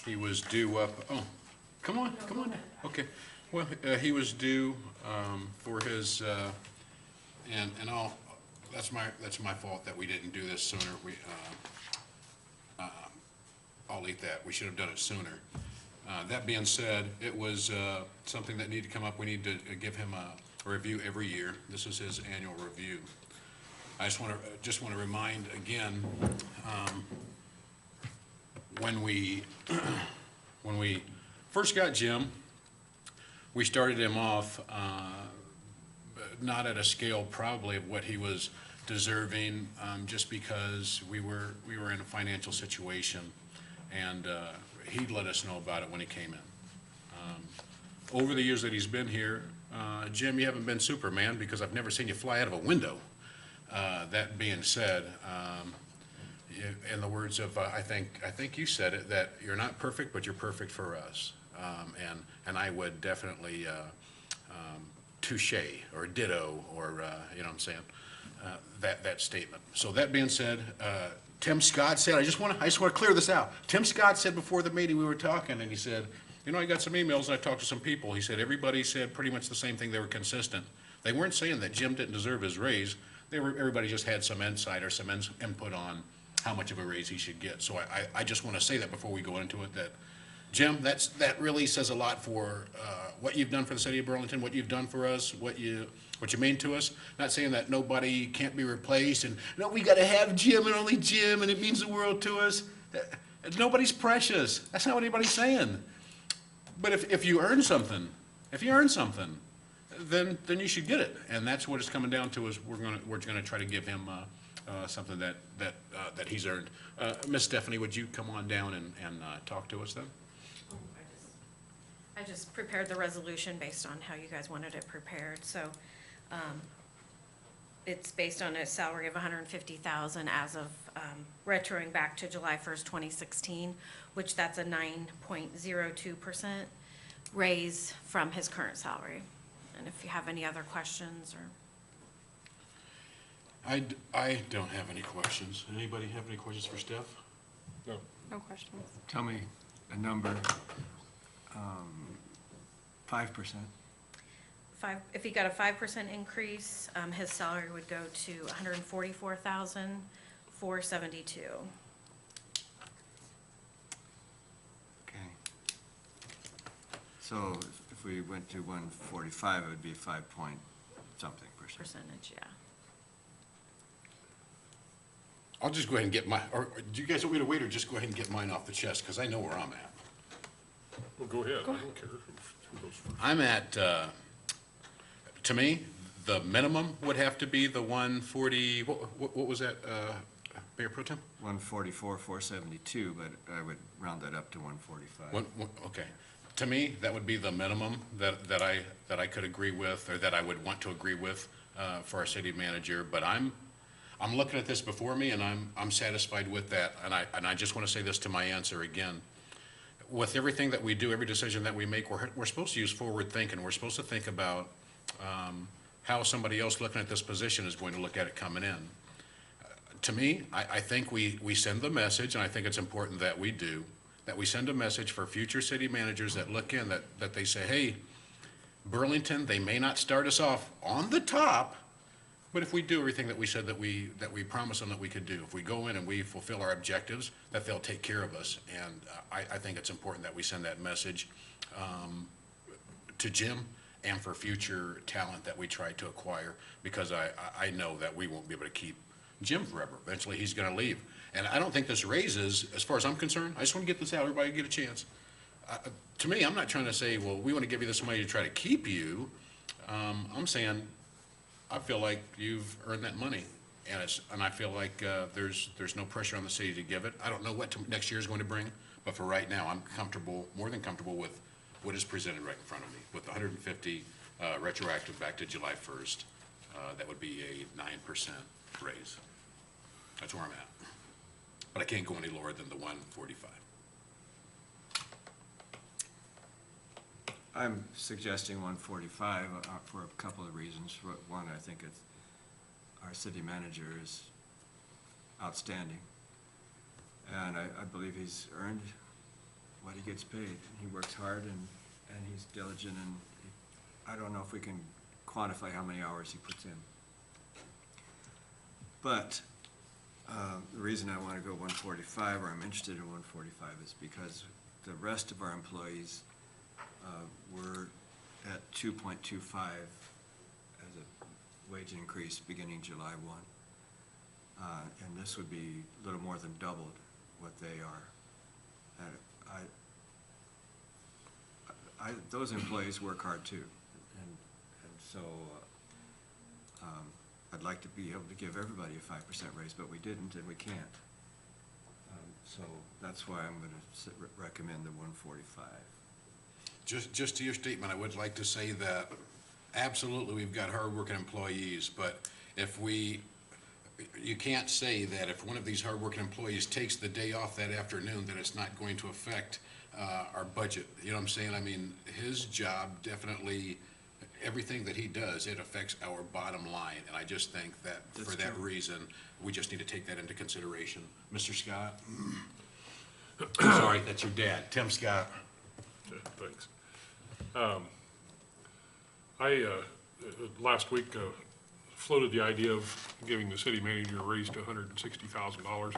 He was due up, oh, come on. Okay. Well, he was due for his, and that's my fault that we didn't do this sooner. I'll eat that. We should have done it sooner. That being said, it was something that needed to come up. We need to give him a review every year. This is his annual review. I just want to remind again, when we first got Jim, we started him off not at a scale probably of what he was deserving, just because we were in a financial situation, and he'd let us know about it when he came in. Over the years that he's been here, Jim, you haven't been Superman because I've never seen you fly out of a window. That being said, in the words of I think you said it, that you're not perfect, but you're perfect for us. And I would definitely touche or ditto or you know what I'm saying, that statement. So that being said, Tim Scott said, I just want to clear this out. Tim Scott said before the meeting we were talking, and he said, you know, I got some emails and I talked to some people. He said everybody said pretty much the same thing. They were consistent. They weren't saying that Jim didn't deserve his raise. Everybody just had some insight or some input on how much of a raise he should get. So I just want to say that before we go into it, that Jim, that really says a lot for what you've done for the city of Burlington, what you've done for us, what you mean to us. Not saying that nobody can't be replaced, and no, we got to have Jim and only Jim, and it means the world to us. Nobody's precious. That's not what anybody's saying. But if you earn something, then you should get it, and that's what it's coming down to. Is we're gonna try to give him something that he's earned. Miss Stephanie, would you come on down and talk to us then? I just prepared the resolution based on how you guys wanted it prepared, so, it's based on a salary of $150,000 as of, retroing back to July 1st, 2016, which that's a 9.02% raise from his current salary. And if you have any other questions or. I don't have any questions. Anybody have any questions for Steph? No. No questions. Tell me a number, 5%. If he got a 5% increase, his salary would go to $144,472. Okay. So if we went to 145, it would be 5 point something percent. Percentage, yeah. I'll just go ahead and get or do you guys want me to wait, or just go ahead and get mine off the chest, because I know where I'm at. Well, go ahead. I don't care who goes first. I'm at, to me, the minimum would have to be the 140, what was that, Mayor Pro Tem? 144,472, but I would round that up to 145. Okay. To me, that would be the minimum that I could agree with, or that I would want to agree with for our city manager. But I'm looking at this before me, and I'm satisfied with that. And I just want to say this to my answer again. With everything that we do, every decision that we make, we're supposed to use forward thinking. We're supposed to think about how somebody else looking at this position is going to look at it coming in. To me, I think we send the message, and I think it's important that we do, that we send a message for future city managers that look in, that they say, hey, Burlington, they may not start us off on the top, but if we do everything that we said that we promised them that we could do, if we go in and we fulfill our objectives, that they'll take care of us. And I think it's important that we send that message to Jim and for future talent that we try to acquire, because I know that we won't be able to keep Jim forever. Eventually, he's going to leave. And I don't think this raises, as far as I'm concerned, I just want to get this out, everybody get a chance. To me, I'm not trying to say, well, we want to give you this money to try to keep you. I'm saying, I feel like you've earned that money, and I feel like there's no pressure on the city to give it. I don't know what next year is going to bring, but for right now, I'm comfortable, more than comfortable with what is presented right in front of me, with 150 retroactive back to July 1st. That would be a 9% raise. That's where I'm at. But I can't go any lower than the 145. I'm suggesting 145 for a couple of reasons. One, I think our city manager is outstanding. And I believe he's earned what he gets paid. He works hard and he's diligent, and I don't know if we can quantify how many hours he puts in. But the reason I want to go 145, or I'm interested in 145, is because the rest of our employees were at 2.25 as a wage increase beginning July 1. And this would be a little more than doubled what they are. Those employees work hard too. And so I'd like to be able to give everybody a 5% raise, but we didn't and we can't. So that's why I'm going to recommend the 145. Just to your statement, I would like to say that absolutely we've got hardworking employees, but you can't say that if one of these hardworking employees takes the day off that afternoon, that it's not going to affect our budget. You know what I'm saying? I mean, his job definitely, everything that he does, it affects our bottom line. And I just think that for that reason, we just need to take that into consideration. Mr. Scott? Sorry, that's your dad, Tim Scott. Okay, thanks. Last week floated the idea of giving the city manager a raise to $160,000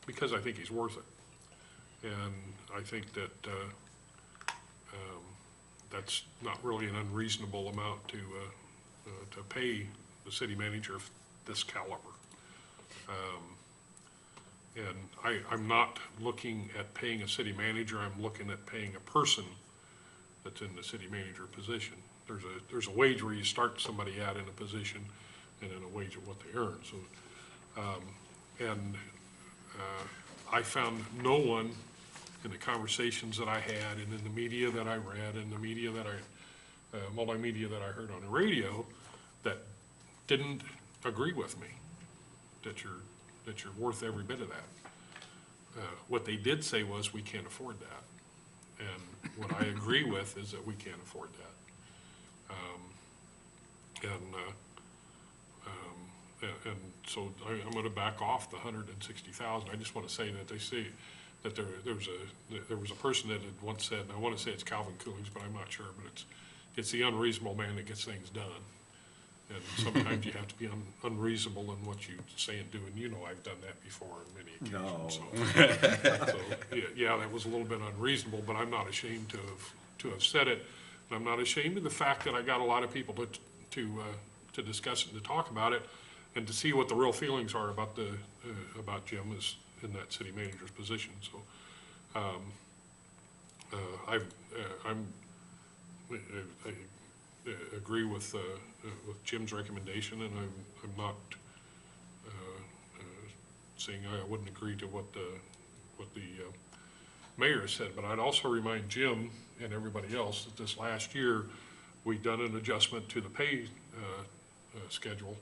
because I think he's worth it. And I think that that's not really an unreasonable amount to pay the city manager of this caliber. And I'm not looking at paying a city manager, I'm looking at paying a person that's in the city manager position. There's a wage where you start somebody out in a position and then a wage of what they earn. So And I found no one in the conversations that I had and in the media that I read and the media that multimedia that I heard on the radio that didn't agree with me, that you're worth every bit of that. What they did say was, we can't afford that. And what I agree with is that we can't afford that. And so I'm going to back off the 160,000. I just want to say that they say that there was a person that had once said, and I want to say it's Calvin Coolidge, but I'm not sure, but it's the unreasonable man that gets things done. And sometimes you have to be unreasonable in what you say and do, and you know I've done that before on many occasions. No. So yeah, that was a little bit unreasonable, but I'm not ashamed to have said it. And I'm not ashamed of the fact that I got a lot of people to discuss it and to talk about it, and to see what the real feelings are about about Jim is in that city manager's position. So I agree with Jim's recommendation, and I'm not saying I wouldn't agree to what the mayor said, but I'd also remind Jim and everybody else that this last year we've done an adjustment to the pay schedule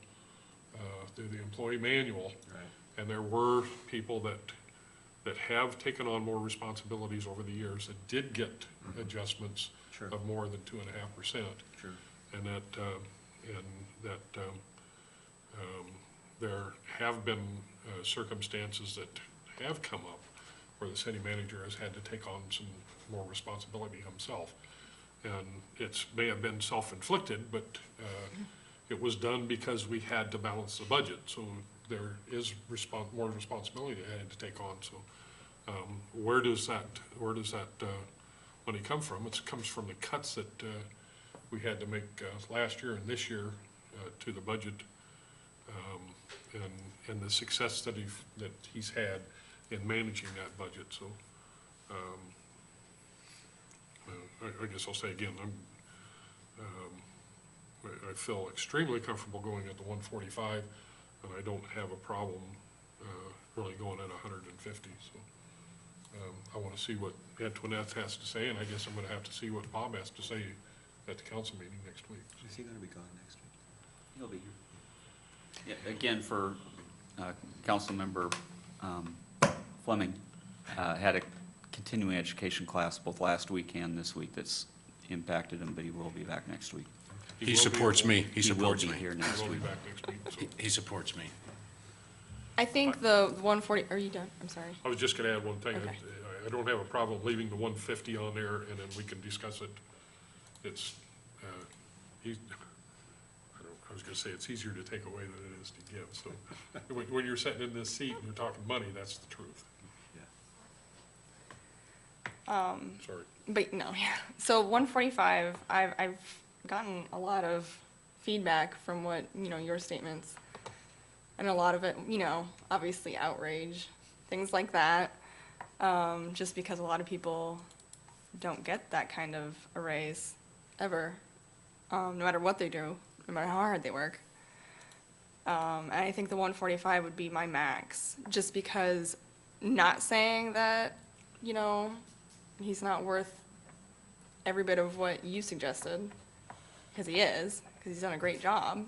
through the employee manual. Right. And there were people that have taken on more responsibilities over the years that did get adjustments Sure. of more than 2.5%. Sure. And that there have been circumstances that have come up where the city manager has had to take on some more responsibility himself. And it may have been self-inflicted, but it was done because we had to balance the budget. So there is more responsibility that I had to take on. So where does that money come from? It comes from the cuts that we had to make last year and this year to the budget, and the success that he's had in managing that budget. So I guess I'll say again, I feel extremely comfortable going at the 145, and I don't have a problem really going at 150. So I want to see what Antoinette has to say, and I guess I'm going to have to see what Bob has to say at the council meeting next week. Is he going to be gone next week? He'll be here. Yeah, again, for Councilmember Fleming, had a continuing education class both last week and this week that's impacted him, but he will be back next week. He supports me. He He will supports be me. here He next will be week. back next week. So He supports me. I think the 140, are you done? I'm sorry. I was just going to add one thing. Okay. I don't have a problem leaving the 150 on there, and then we can discuss it. It's, I was going to say it's easier to take away than it is to give. So when you're sitting in this seat and you're talking money, that's the truth. Sorry. But no, yeah. So 145, I've gotten a lot of feedback from what, your statements, and a lot of it, obviously outrage, things like that, just because a lot of people don't get that kind of a raise ever, no matter what they do, no matter how hard they work. And I think the 145 would be my max, just because, not saying that, he's not worth every bit of what you suggested, because he is, because he's done a great job.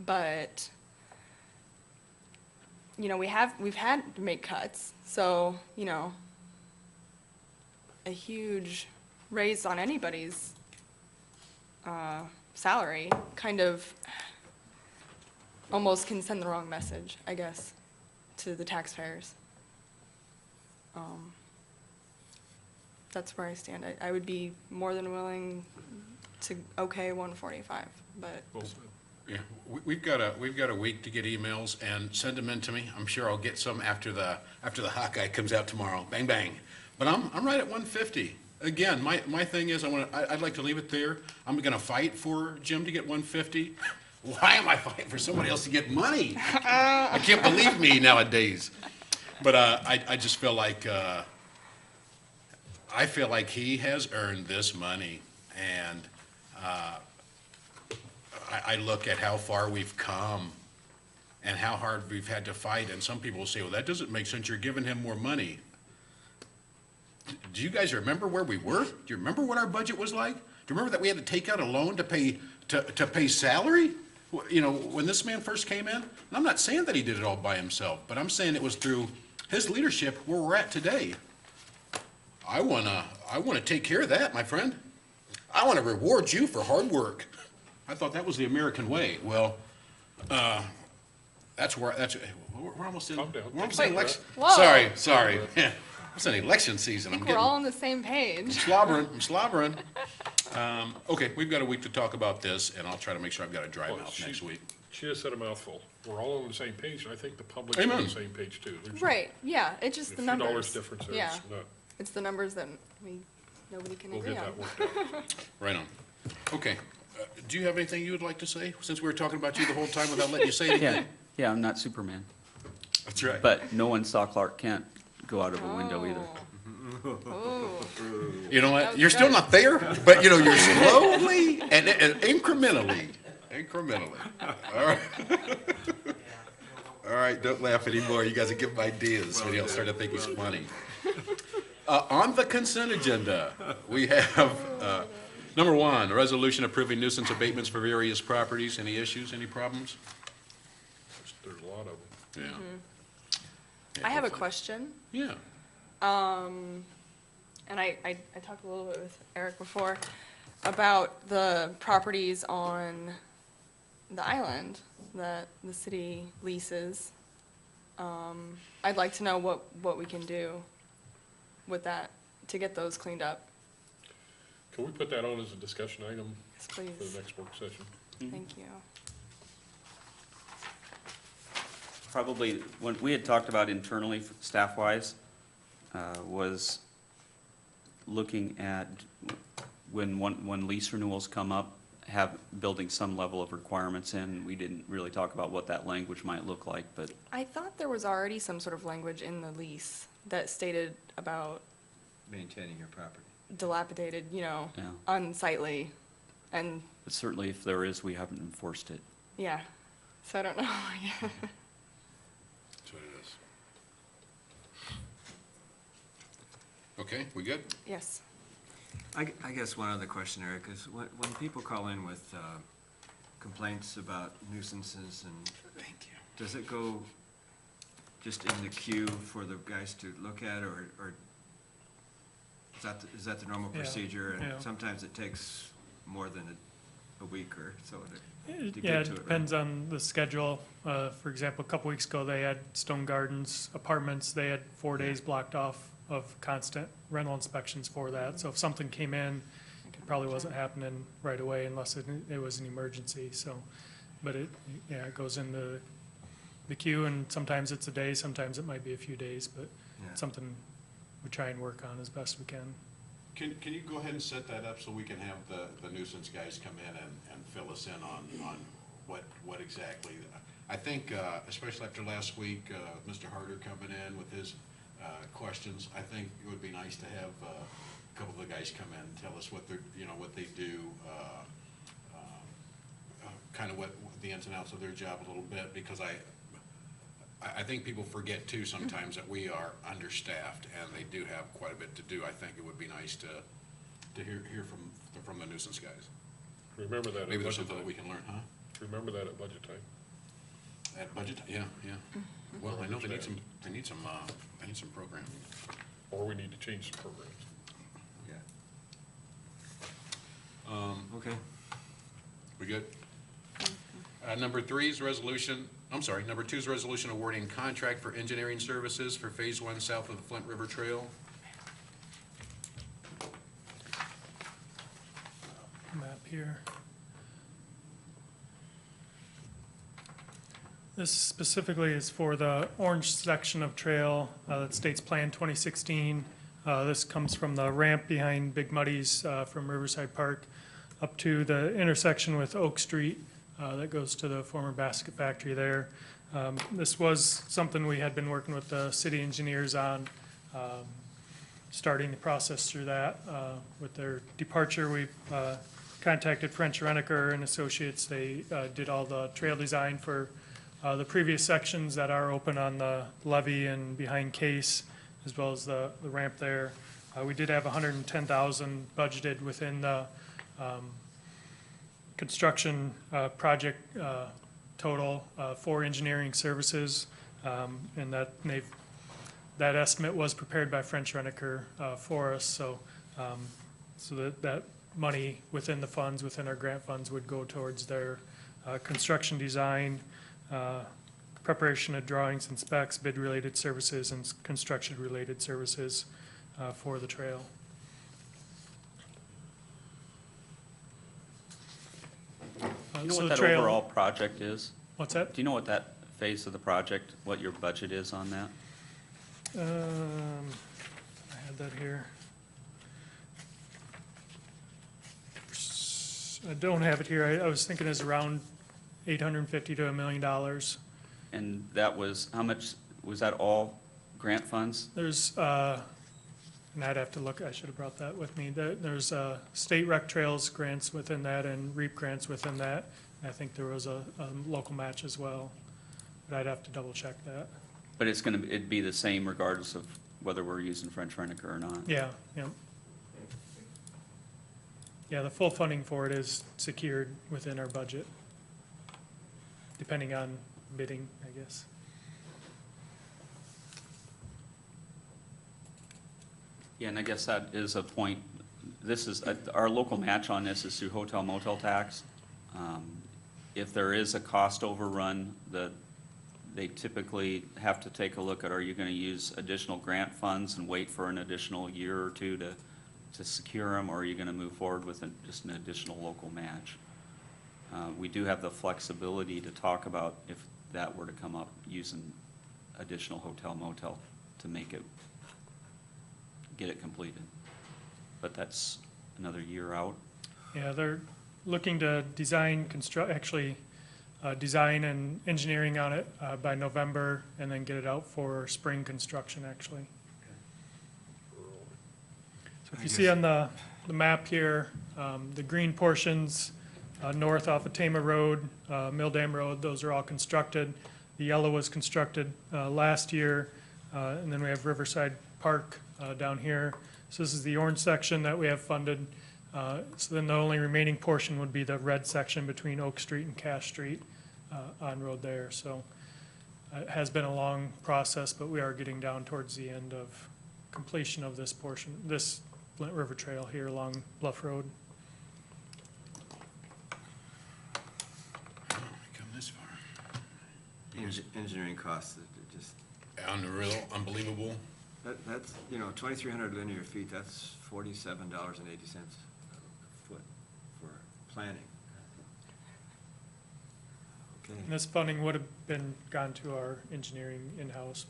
But, we've had to make cuts, so, a huge raise on anybody's salary kind of almost can send the wrong message, I guess, to the taxpayers. That's where I stand. I would be more than willing to okay 145, but Well said. Yeah, we've got a week to get emails and send them in to me. I'm sure I'll get some after the Hawkeye comes out tomorrow. Bang, bang. But I'm right at 150. Again, my thing is I'd like to leave it there. I'm gonna fight for Jim to get 150. Why am I fighting for somebody else to get money? I can't believe me nowadays. But I just feel like he has earned this money, and I look at how far we've come, and how hard we've had to fight, and some people will say, well, that doesn't make sense, you're giving him more money. Do you guys remember where we were? Do you remember what our budget was like? Do you remember that we had to take out a loan to pay salary? You know, when this man first came in? And I'm not saying that he did it all by himself, but I'm saying it was through his leadership where we're at today. I wanna take care of that, my friend. I wanna reward you for hard work. I thought that was the American way. Well, we're almost in, Calm down. we're almost in election. Whoa. Sorry. It's an election season. I think we're all on the same page. I'm slobbering. Okay, we've got a week to talk about this, and I'll try to make sure I've got a dry Well, mouth next week. She just said a mouthful. We're all on the same page, and I think the public's on Amen. the same page too. There's Right, yeah, it's a just the few numbers. dollars difference there. Yeah, It's not, it's the numbers that nobody can we'll agree get on. that worked out. Right on. Okay. Do you have anything you would like to say, since we were talking about you the whole time without letting you say anything? Yeah, I'm not Superman. That's right. But no one saw Clark Kent go out of a window either. Oh, You know That what? was You're still good. not there, but you know, you're slowly and incrementally. All right. All right, don't laugh anymore. You guys are giving ideas when you'll start to think he's funny. On the consent agenda, we have, number one, a resolution approving nuisance abatements for various properties. Any issues, any problems? There's a lot of them. Yeah. I have a question. Yeah. And I talked a little bit with Eric before about the properties on the island that the city leases. I'd like to know what we can do with that to get those cleaned up. Can we put that on as a discussion item Yes, for the please. next work session? Thank you. Probably, what we had talked about internally, staff-wise, was looking at when lease renewals come up, building some level of requirements in. We didn't really talk about what that language might look like, but I thought there was already some sort of language in the lease that stated about Maintaining your property. dilapidated, Yeah. unsightly, and, but certainly if there is, we haven't enforced it. yeah. So I don't know. That's what it is. Okay, we good? Yes. I guess one other question, Eric, is when people call in with complaints about nuisances and. Thank you. Does it go just in the queue for the guys to look at, or is that the normal Yeah, procedure? yeah. And sometimes it takes more than a week or so to Yeah, get it to it, right? depends on the schedule. For example, a couple weeks ago, they had Stone Gardens Apartments, they had 4 days blocked off of constant rental inspections for that. So if something came in, it probably wasn't happening right away unless it was an emergency, so. But it goes in the queue, and sometimes it's a day, sometimes it might be a few days, but Yeah. something we try and work on as best we can. Can you go ahead and set that up so we can have the nuisance guys come in and fill us in on what exactly? I think, especially after last week, Mr. Harder coming in with his questions, I think it would be nice to have a couple of the guys come in and tell us what what they do, kind of what the ins and outs of their job a little bit, because I think people forget too sometimes that we are understaffed and they do have quite a bit to do. I think it would be nice to hear from the nuisance guys. Remember that at Maybe there's budget something that we time. can learn, huh? Remember that at budget time. At budget, yeah. Well, I know they need some programming. Or we need to change the programs. Yeah. Okay. We good? Number two is resolution awarding contract for engineering services for Phase 1 south of the Flint River Trail. Map here. This specifically is for the orange section of trail that states Plan 2016. This comes from the ramp behind Big Muddy's from Riverside Park up to the intersection with Oak Street that goes to the former basket factory there. This was something we had been working with the city engineers on, starting the process through that. With their departure, we contacted French Reniker and Associates. They did all the trail design for The previous sections that are open on the levee and behind Case, as well as the ramp there. We did have 110,000 budgeted within the construction project total for engineering services, and that estimate was prepared by French Reniker for us. So that money within the funds, within our grant funds, would go towards their construction design, preparation of drawings and specs, bid-related services, and construction-related services for the trail. Do you know So what the that trail- overall project is? What's that? Do you know what that phase of the project, what your budget is on that? I had that here. I don't have it here. I was thinking it's around $850 to $1 million. And that was, how much, was that all grant funds? There's, and I'd have to look, I should have brought that with me. There's state rec trails grants within that and REAP grants within that. I think there was a local match as well, but I'd have to double check that. But it'd be the same regardless of whether we're using French Reniker or not? Yeah, yeah. Yeah, the full funding for it is secured within our budget, depending on bidding, I guess. Yeah, and I guess that is a point, this is, our local match on this is through hotel motel tax. If there is a cost overrun, they typically have to take a look at, are you gonna use additional grant funds and wait for an additional year or two to secure them, or are you gonna move forward with just an additional local match? We do have the flexibility to talk about if that were to come up, using additional hotel motel to make it, get it completed. But that's another year out. Yeah, they're looking to design, design and engineering on it by November, and then get it out for spring construction, actually. So if you see on the map here, the green portions north off of Tama Road, Mill Dam Road, those are all constructed. The yellow was constructed last year, and then we have Riverside Park down here. So this is the orange section that we have funded. So then the only remaining portion would be the red section between Oak Street and Cash Street on road there. So it has been a long process, but we are getting down towards the end of completion of this portion, this Flint River Trail here along Bluff Road. Oh, we come this far. Engineering costs, just, Unreal, unbelievable. that's, 2,300 linear feet, that's $47.80 a foot for planning. Okay. And this funding would have been gone to our engineering in-house,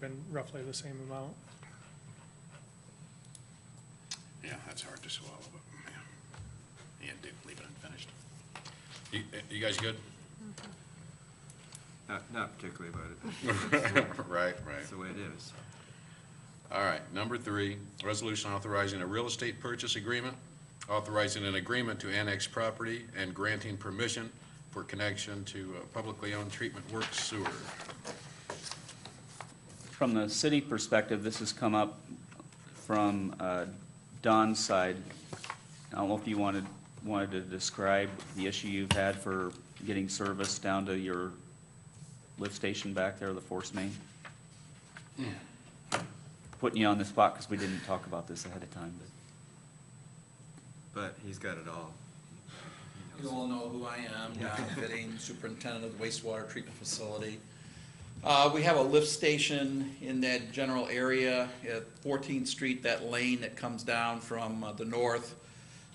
been roughly the same amount. Yeah, that's hard to swallow, but, yeah, leave it unfinished. You guys good? Not particularly, but Right. it's the way it is. All right, number 3, resolution authorizing a real estate purchase agreement, authorizing an agreement to annex property and granting permission for connection to publicly owned treatment works sewer. From the city perspective, this has come up from Don's side. I don't know if you wanted to describe the issue you've had for getting service down to your lift station back there, the force main. Putting you on the spot because we didn't talk about this ahead of time, But he's got it all. You all know who I am, John Fitting, Superintendent of the Wastewater Treatment Facility. We have a lift station in that general area at 14th Street, that lane that comes down from the north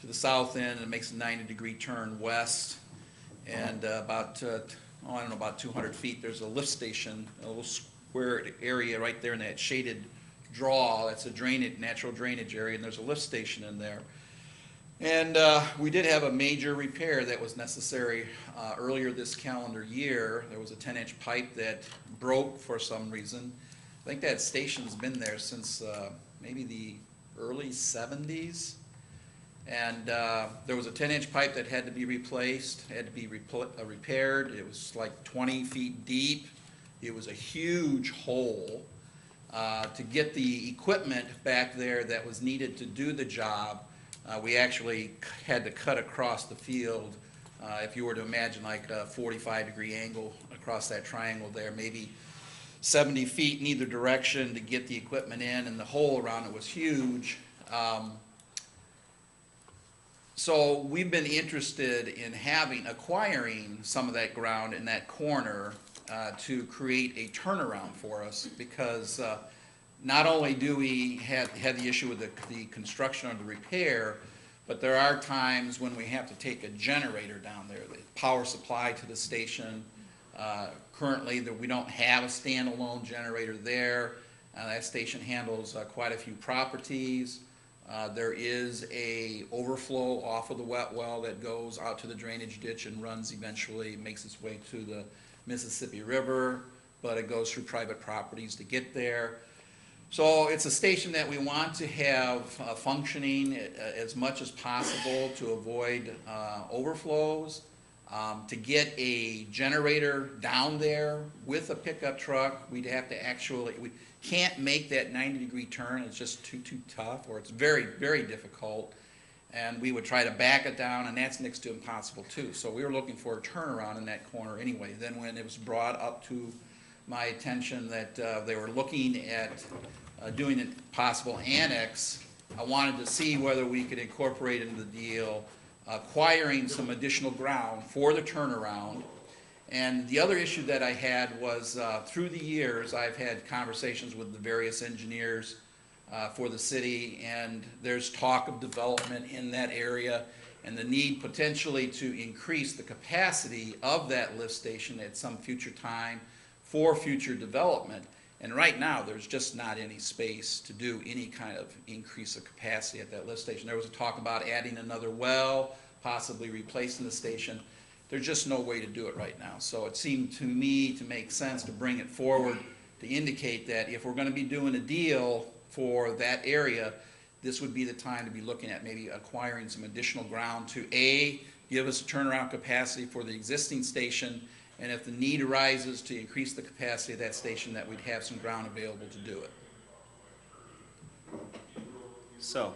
to the south end and makes a 90-degree turn west. And about 200 feet, there's a lift station, a little square area right there in that shaded draw. That's a natural drainage area, and there's a lift station in there. And we did have a major repair that was necessary earlier this calendar year. There was a 10-inch pipe that broke for some reason. I think that station's been there since maybe the early 70s. And there was a 10-inch pipe that had to be replaced, had to be repaired. It was like 20 feet deep. It was a huge hole. To get the equipment back there that was needed to do the job, we actually had to cut across the field. If you were to imagine like a 45-degree angle across that triangle there, maybe 70 feet in either direction to get the equipment in, and the hole around it was huge. So we've been interested in acquiring some of that ground in that corner to create a turnaround for us, because not only do we have the issue with the construction or the repair, but there are times when we have to take a generator down there, the power supply to the station. Currently, we don't have a standalone generator there. That station handles quite a few properties. There is a overflow off of the wet well that goes out to the drainage ditch and runs eventually, makes its way to the Mississippi River, but it goes through private properties to get there. So it's a station that we want to have functioning as much as possible to avoid overflows. To get a generator down there with a pickup truck, we'd have to we can't make that 90-degree turn. It's just too tough, or it's very, very difficult. And we would try to back it down, and that's next to impossible too. So we were looking for a turnaround in that corner anyway. Then when it was brought up to my attention that they were looking at doing a possible annex, I wanted to see whether we could incorporate into the deal acquiring some additional ground for the turnaround. And the other issue that I had was through the years I've had conversations with the various engineers for the city, and there's talk of development in that area and the need potentially to increase the capacity of that lift station at some future time for future development. And right now, there's just not any space to do any kind of increase of capacity at that lift station. There was a talk about adding another well, possibly replacing the station. There's just no way to do it right now. So it seemed to me to make sense to bring it forward to indicate that if we're going to be doing a deal for that area, this would be the time to be looking at maybe acquiring some additional ground to give us a turnaround capacity for the existing station, and if the need arises to increase the capacity of that station, that we'd have some ground available to do it. So,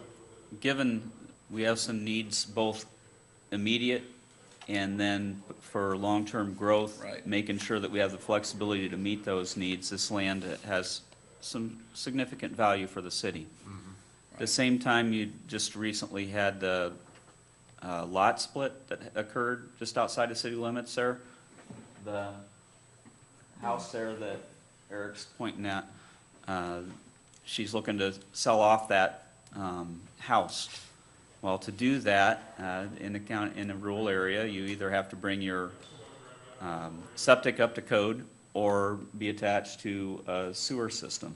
given we have some needs both immediate and then for long-term growth, Right. making sure that we have the flexibility to meet those needs, this land has some significant value for the city. At the same time, you just recently had the lot split that occurred just outside of city limits there. The house there that Eric's pointing at, she's looking to sell off that house. Well, to do that, in a rural area, you either have to bring your septic up to code or be attached to a sewer system.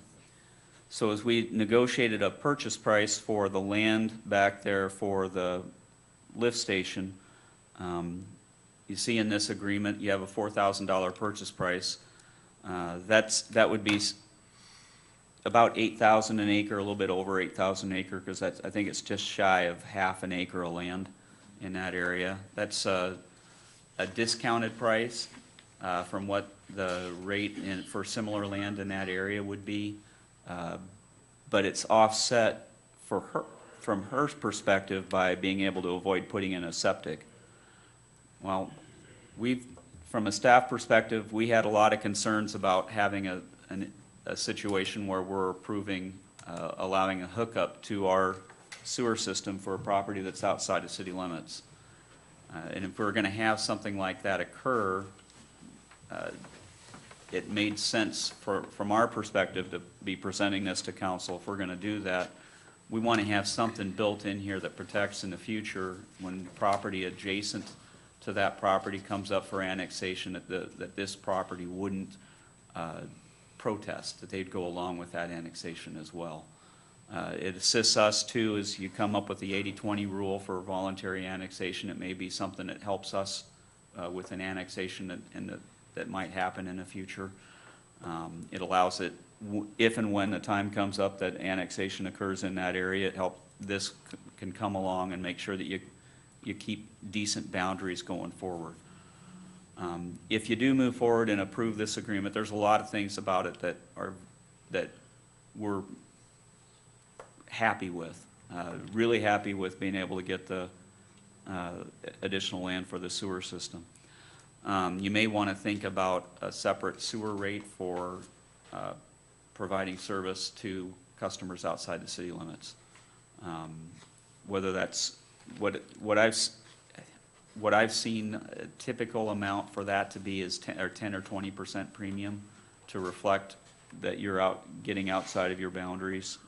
So as we negotiated a purchase price for the land back there for the lift station, you see in this agreement, you have a $4,000 purchase price. That would be about 8,000 an acre, a little bit over 8,000 an acre, because I think it's just shy of half an acre of land in that area. That's a discounted price from what the rate for similar land in that area would be, but it's offset for her, from her perspective, by being able to avoid putting in a septic. Well, from a staff perspective, we had a lot of concerns about having a situation where we're approving, allowing a hookup to our sewer system for a property that's outside of city limits. And if we're going to have something like that occur, it made sense from our perspective to be presenting this to council. If we're going to do that, we want to have something built in here that protects in the future when property adjacent to that property comes up for annexation, that this property wouldn't protest, that they'd go along with that annexation as well. It assists us too as you come up with the 80-20 rule for voluntary annexation. It may be something that helps us with an annexation that might happen in the future. It allows it, if and when the time comes up that annexation occurs in that area, this can come along and make sure that you keep decent boundaries going forward. If you do move forward and approve this agreement, there's a lot of things about it that we're happy with. Really happy with being able to get the additional land for the sewer system. You may want to think about a separate sewer rate for providing service to customers outside the city limits. Whether that's what I've seen a typical amount for that to be is 10 or 20% premium to reflect that you're getting outside of your boundaries.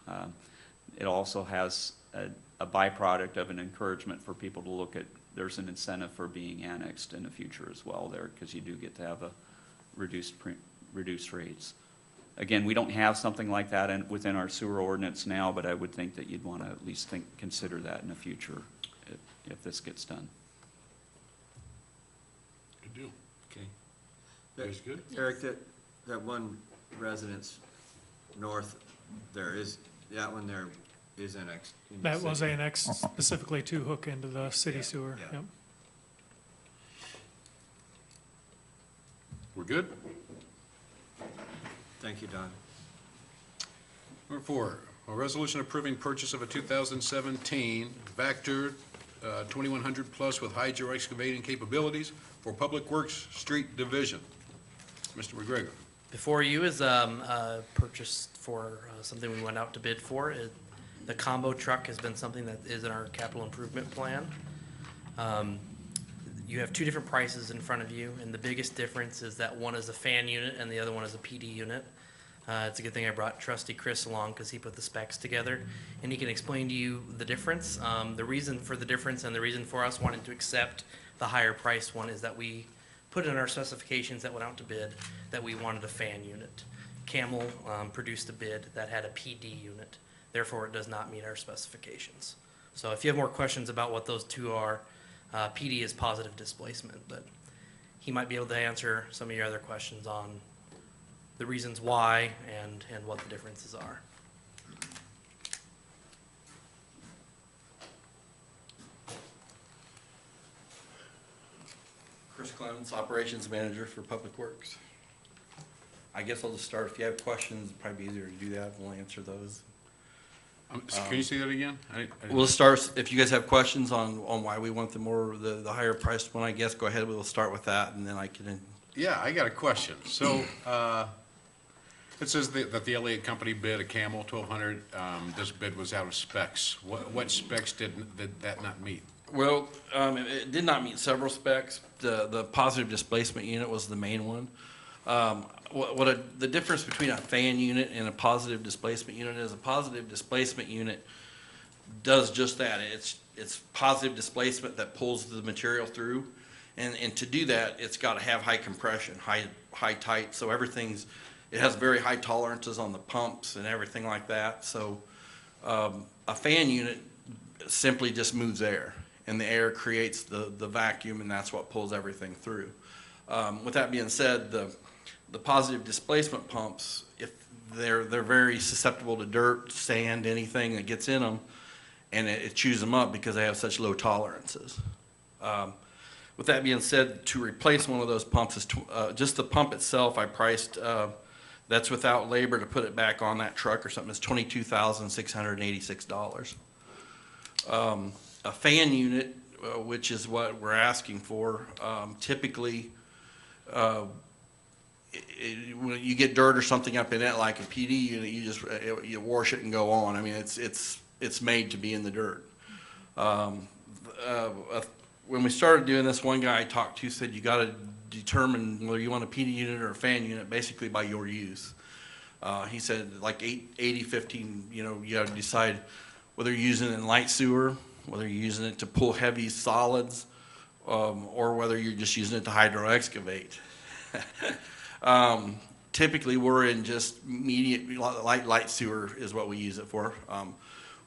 It also has a byproduct of an encouragement for people to look at, there's an incentive for being annexed in the future as well there, because you do get to have a reduced rates. Again, we don't have something like that within our sewer ordinance now, but I would think that you'd want to at least consider that in the future if this gets done. Good deal. Okay. That's good. Eric, that one residence north there that one there is annexed. in the That was city. annexed specifically to hook into the city sewer. yeah. Yep. We're good? Thank you, Don. Number 4, a resolution approving purchase of a 2017 Vector 2100 Plus with hydro excavating capabilities for Public Works Street Division. Mr. McGregor. Before you is purchased for something we went out to bid for. The combo truck has been something that is in our capital improvement plan. You have two different prices in front of you, and the biggest difference is that one is a fan unit and the other one is a PD unit. It's a good thing I brought trusty Chris along because he put the specs together, and he can explain to you the difference. The reason for the difference and the reason for us wanting to accept the higher priced one is that we put in our specifications that went out to bid that we wanted a fan unit. Camel produced a bid that had a PD unit. Therefore, it does not meet our specifications. So if you have more questions about what those two are, PD is positive displacement, but he might be able to answer some of your other questions on the reasons why and what the differences are. Chris Clements, Operations Manager for Public Works. I guess I'll just start. If you have questions, it'd probably be easier to do that. We'll answer those. Can you say that again? We'll start, if you guys have questions on why we want the higher priced one, I guess, go ahead. We'll start with that, and then I can. Yeah, I got a question. So, it says that the Elliott Company bid a Camel 1200. This bid was out of specs. What specs did that not meet? Well, it did not meet several specs. The positive displacement unit was the main one. The difference between a fan unit and a positive displacement unit is a positive displacement unit does just that. It's positive displacement that pulls the material through. And to do that, it's got to have high compression, high tight, so it has very high tolerances on the pumps and everything like that. So a fan unit simply just moves air, and the air creates the vacuum, and that's what pulls everything through. With that being said, the positive displacement pumps, if they're very susceptible to dirt, sand, anything that gets in them, and it chews them up because they have such low tolerances. With that being said, to replace one of those pumps is just the pump itself. I priced that's without labor to put it back on that truck or something. It's $22,686. A fan unit, which is what we're asking for, typically. When you get dirt or something up in it, like a PD unit, you wash it and go on. I mean, it's made to be in the dirt. When we started doing this, one guy I talked to said you got to determine whether you want a PD unit or a fan unit basically by your use. He said like 80-15, you got to decide whether you're using it in light sewer, whether you're using it to pull heavy solids, or whether you're just using it to hydro excavate. Typically, we're in just light sewer is what we use it for.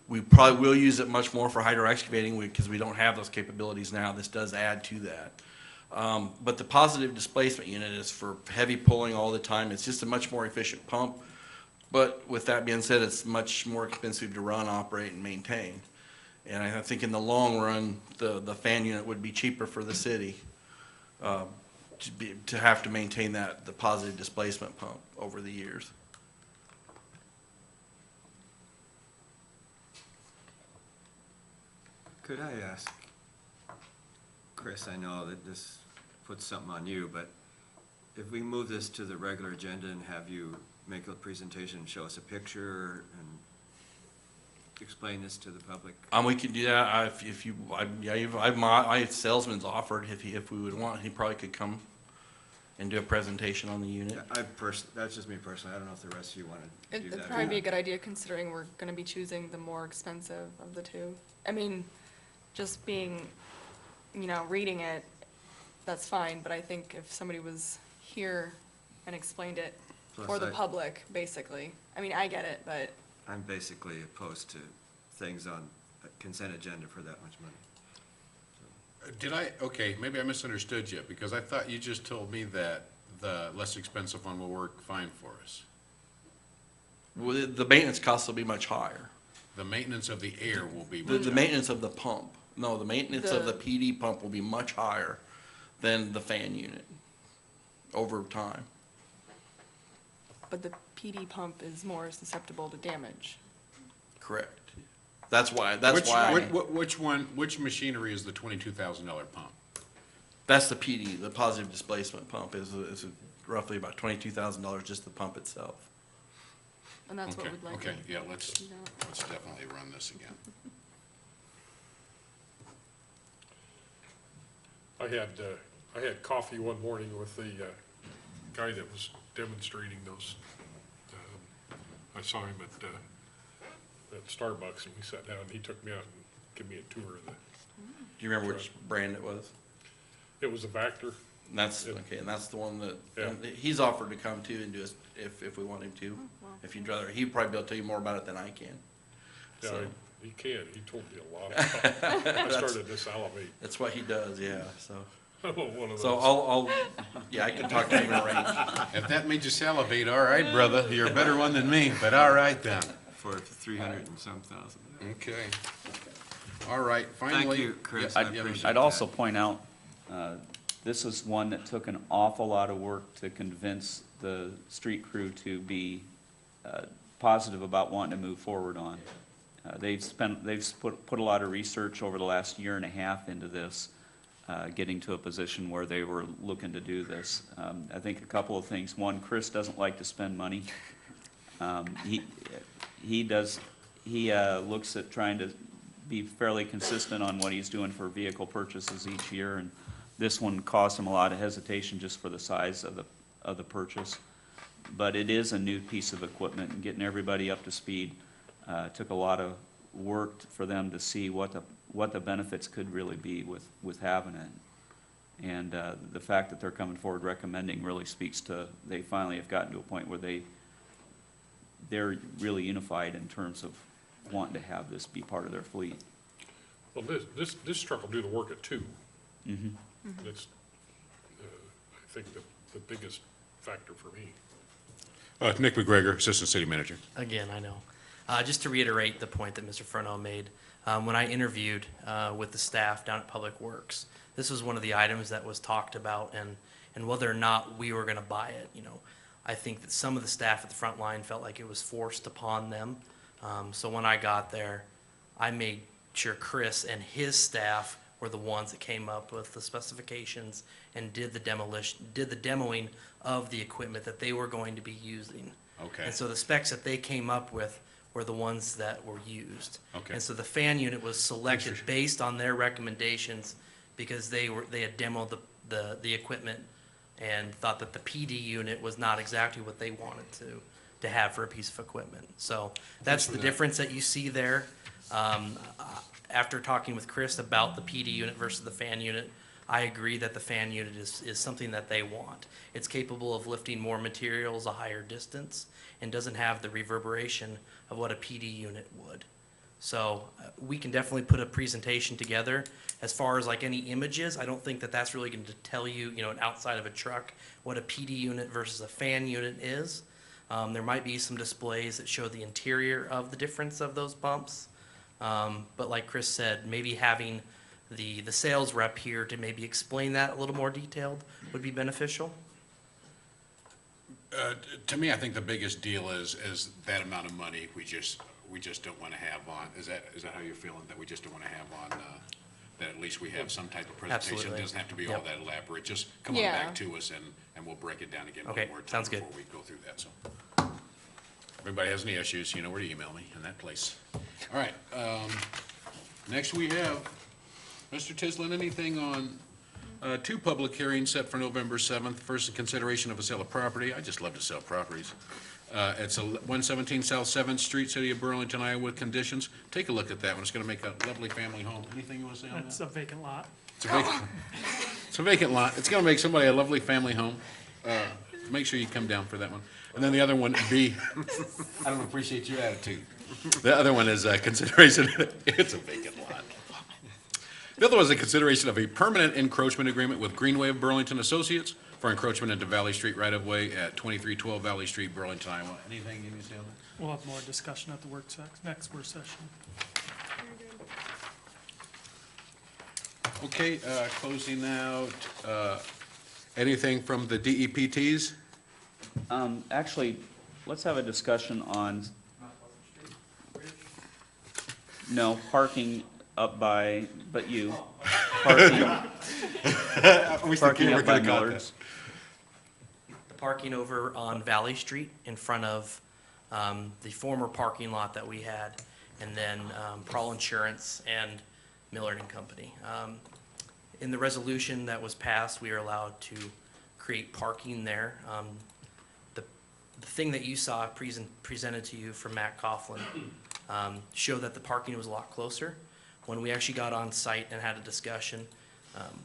We probably will use it much more for hydro excavating because we don't have those capabilities now. This does add to that. But the positive displacement unit is for heavy pulling all the time. It's just a much more efficient pump. But with that being said, it's much more expensive to run, operate, and maintain. And I think in the long run, the fan unit would be cheaper for the city, to have to maintain the positive displacement pump over the years. Could I ask, Chris, I know that this puts something on you, but if we move this to the regular agenda and have you make a presentation and show us a picture and explain this to the public? We could do that, if you, my salesman's offered, if we would want, he probably could come and do a presentation on the unit. That's just me personally, I don't know if the rest of you want to do It'd that. probably be a good idea considering we're gonna be choosing the more expensive of the two. I mean, just being, reading it, that's fine, but I think if somebody was here and explained it Plus for the public, basically. I mean, I get it, but I'm basically opposed to things on a consent agenda for that much money. Okay, maybe I misunderstood you, because I thought you just told me that the less expensive one will work fine for us. Well, the maintenance costs will be much higher. The maintenance of the air will be The much maintenance of the pump, no, the maintenance of the The- PD pump will be much higher than the fan unit over time. but the PD pump is more susceptible to damage. Correct. That's why, Which machinery is the $22,000 pump? that's the PD, the positive displacement pump is roughly about $22,000, just the pump itself. And that's what Okay, we'd like. okay, to- yeah, let's definitely run this again. I had coffee one morning with the guy that was demonstrating those. I saw him at Starbucks, and we sat down, and he took me out and gave me a tour of the, Do you remember which brand it was? it was a Vector. And that's, okay, and that's the one that, he's offered to come too and do us, if we want him to. If you'd rather, he'd probably be able to tell you more about it than I can. Yeah, So, he told me a lot about it. I started to salivate. that's what he does, yeah, so. One of So those. yeah, I can talk to him in range. If that made you salivate, all right, brother, you're a better one than me, but all right then. For 300 and some thousand. Okay. All right, finally. Thank you, Chris. Yeah, I yeah, appreciate I'd that. also point out, this is one that took an awful lot of work to convince the street crew to be positive about wanting to move forward on. They've put a lot of research over the last year and a half into this, getting to a position where they were looking to do this. I think a couple of things. One, Chris doesn't like to spend money. He looks at trying to be fairly consistent on what he's doing for vehicle purchases each year, and this one caused him a lot of hesitation just for the size of the purchase. But it is a new piece of equipment, and getting everybody up to speed took a lot of work for them to see what the benefits could really be with having it. And the fact that they're coming forward recommending really speaks to, they finally have gotten to a point where they're really unified in terms of wanting to have this be part of their fleet. Well, this truck will do the work at two. Mm-hmm. That's, I think, the biggest factor for me. Nick McGregor, Assistant City Manager. Again, I know. Just to reiterate the point that Mr. Furneaux made, when I interviewed with the staff down at Public Works, this was one of the items that was talked about, and whether or not we were going to buy it. I think that some of the staff at the front line felt like it was forced upon them. So when I got there, I made sure Chris and his staff were the ones that came up with the specifications and did the demoing of the equipment that they were going to be using. Okay. And so the specs that they came up with were the ones that were used. Okay. And so the fan unit was selected based on their recommendations because they had demoed the equipment and thought that the PD unit was not exactly what they wanted to have for a piece of equipment. So that's the difference that you see there. After talking with Chris about the PD unit versus the fan unit, I agree that the fan unit is something that they want. It's capable of lifting more materials a higher distance and doesn't have the reverberation of what a PD unit would. So we can definitely put a presentation together. As far as like any images, I don't think that that's really going to tell you, outside of a truck, what a PD unit versus a fan unit is. There might be some displays that show the interior of the difference of those pumps. But like Chris said, maybe having the sales rep here to maybe explain that a little more detailed would be beneficial. To me, I think the biggest deal is that amount of money we just don't want to have on. Is that how you're feeling, that we just don't want to have on, that at least we have some type of presentation? Absolutely. It doesn't have to be all Yep. that elaborate. Just come on Yeah. back to us and we'll break it down again Okay, one more time sounds good. before we go through that, so. If anybody has any issues, you know where to email me in that place. All right, next we have, Mr. Tislin, anything on, two public hearings set for November 7th. First, the consideration of a sale of property. I just love to sell properties. It's 117 South 7th Street, City of Burlington, Iowa, with conditions. Take a look at that one. It's going to make a lovely family home. Anything you want to say on that? That's a vacant lot. It's a vacant, it's a vacant lot. It's going to make somebody a lovely family home. Make sure you come down for that one. And then the other one, B, I don't appreciate your attitude. The other one is consideration, it's a vacant lot. The other was a consideration of a permanent encroachment agreement with Greenway of Burlington Associates for encroachment into Valley Street right-of-way at 2312 Valley Street, Burlington, Iowa. Anything you need to say on that? We'll have more discussion at the next work session. Okay, closing out, anything from the DEPTs? Actually, let's have a discussion on, no, parking up by, but you. Parking parking up by Millard's. The parking over on Valley Street in front of the former parking lot that we had, and then Prowl Insurance and Millard and Company. In the resolution that was passed, we are allowed to create parking there. The thing that you saw presented to you from Matt Coughlin showed that the parking was a lot closer. When we actually got on site and had a discussion,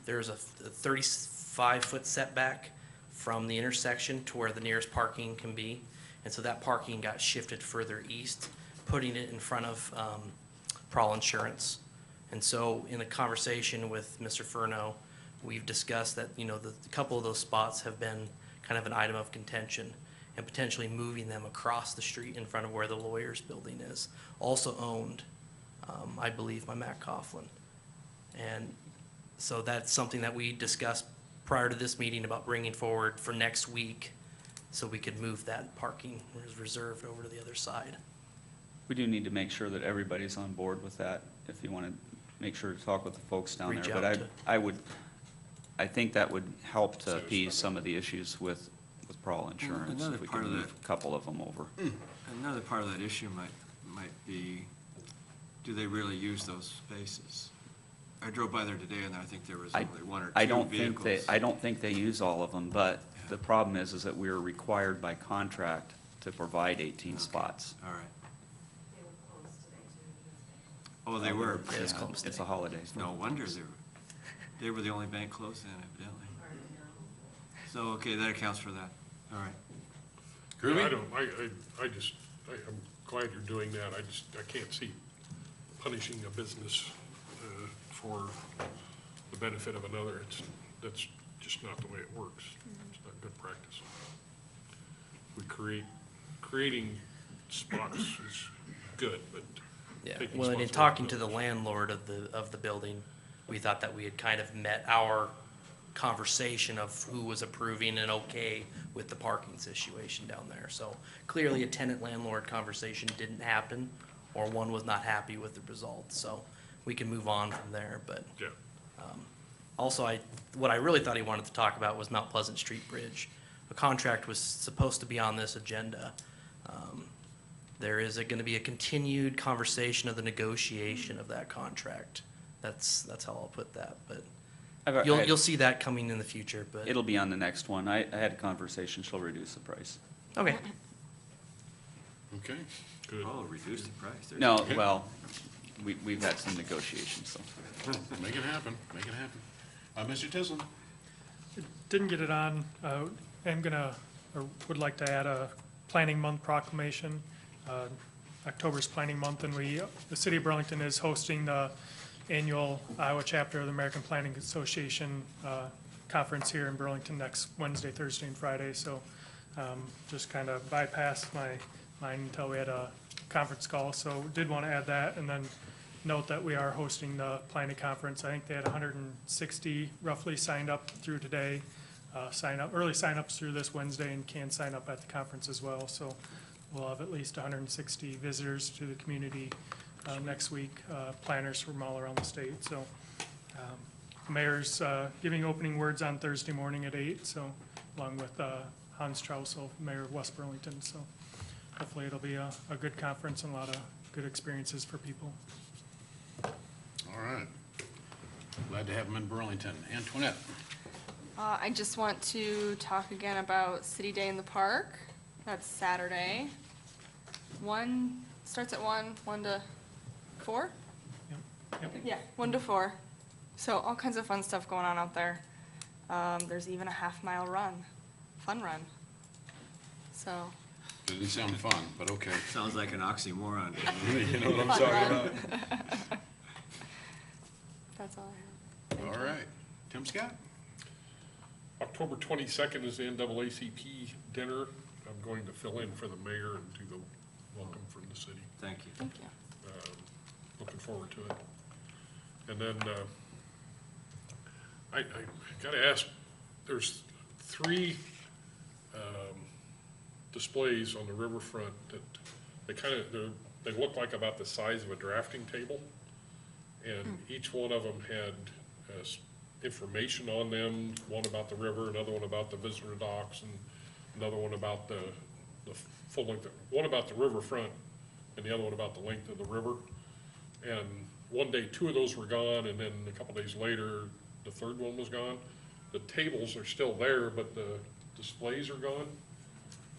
there's a 35-foot setback from the intersection to where the nearest parking can be. And so that parking got shifted further east, putting it in front of Prowl Insurance. And so in a conversation with Mr. Furno, we've discussed that, you know, the couple of those spots have been kind of an item of contention, and potentially moving them across the street in front of where the lawyer's building is, also owned, I believe, by Matt Coughlin. And so that's something that we discussed prior to this meeting about bringing forward for next week, so we could move that parking reserved over to the other side. We do need to make sure that everybody's on board with that, if you want to make sure to talk with the folks down Reach there. out But to- I think that would help to appease some of the issues with Prowl Insurance. Another If we part could of move a couple of them over. Another part of that issue might be, do they really use those spaces? I drove by there today and I think there was only one or two vehicles. I don't think they use all of them, but the problem is that we're required by contract to provide 18 spots. All right. Oh, they were? Yeah, it's Yeah, closed it's today. a holiday. No wonder they were the only bank closed then, evidently. So, okay, that accounts for that. All right. Groovy? I'm glad you're doing that. I can't see punishing a business for the benefit of another. That's just not the way it works. It's not good practice. Creating spots is good, but Yeah, taking well, and in spots talking away to from the landlord of the building, we thought that we had kind of met our conversation of who was approving and okay with the parking situation down there. So clearly a tenant-landlord conversation didn't happen, or one was not happy with the results, so we can move on from there, but. Yeah. Also, what I really thought he wanted to talk about was Mount Pleasant Street Bridge. A contract was supposed to be on this agenda. There is going to be a continued conversation of the negotiation of that contract. That's how I'll put that, but you'll see that coming in the future, but. It'll be on the next one. I had a conversation, she'll reduce the price. Okay. Okay. Good. Oh, reduce the price. There's- No, well, we've had some negotiations, so. Make it happen, make it happen. Mr. Tislin? Didn't get it on. I'm gonna, or would like to add a planning month proclamation. October's planning month, and the city of Burlington is hosting the annual Iowa chapter of the American Planning Association conference here in Burlington next Wednesday, Thursday, and Friday. So just kind of bypassed my mind until we had a conference call. So did want to add that, and then note that we are hosting the planning conference. I think they had 160 roughly signed up through today. Early sign-ups through this Wednesday, and can sign up at the conference as well. So we'll have at least 160 visitors to the community next week, planners from all around the state. So Mayor's giving opening words on Thursday morning at 8, so along with Hans Trausel, Mayor of West Burlington. So hopefully it'll be a good conference and a lot of good experiences for people. All right. Glad to have them in Burlington. Antoinette? I just want to talk again about City Day in the Park. That's Saturday. Starts at 1 to 4? Yep. Yeah, 1 to 4. So all kinds of fun stuff going on out there. There's even a half-mile fun run. So. Didn't sound fun, but okay. Sounds like an oxymoron. You know what I'm Fun talking run. about? That's all I have. All right. Tim Scott? October 22nd is the NAACP dinner. I'm going to fill in for the mayor and do the welcome from the city. Thank you. Thank you. Looking forward to it. And then I got to ask, there's 3 displays on the riverfront that they look like about the size of a drafting table, and each one of them had information on them, one about the river, another one about the visitor docks, and another one about the full length, one about the riverfront, and the other one about the length of the river. And one day, 2 of those were gone, and then a couple days later, the third one was gone. The tables are still there, but the displays are gone.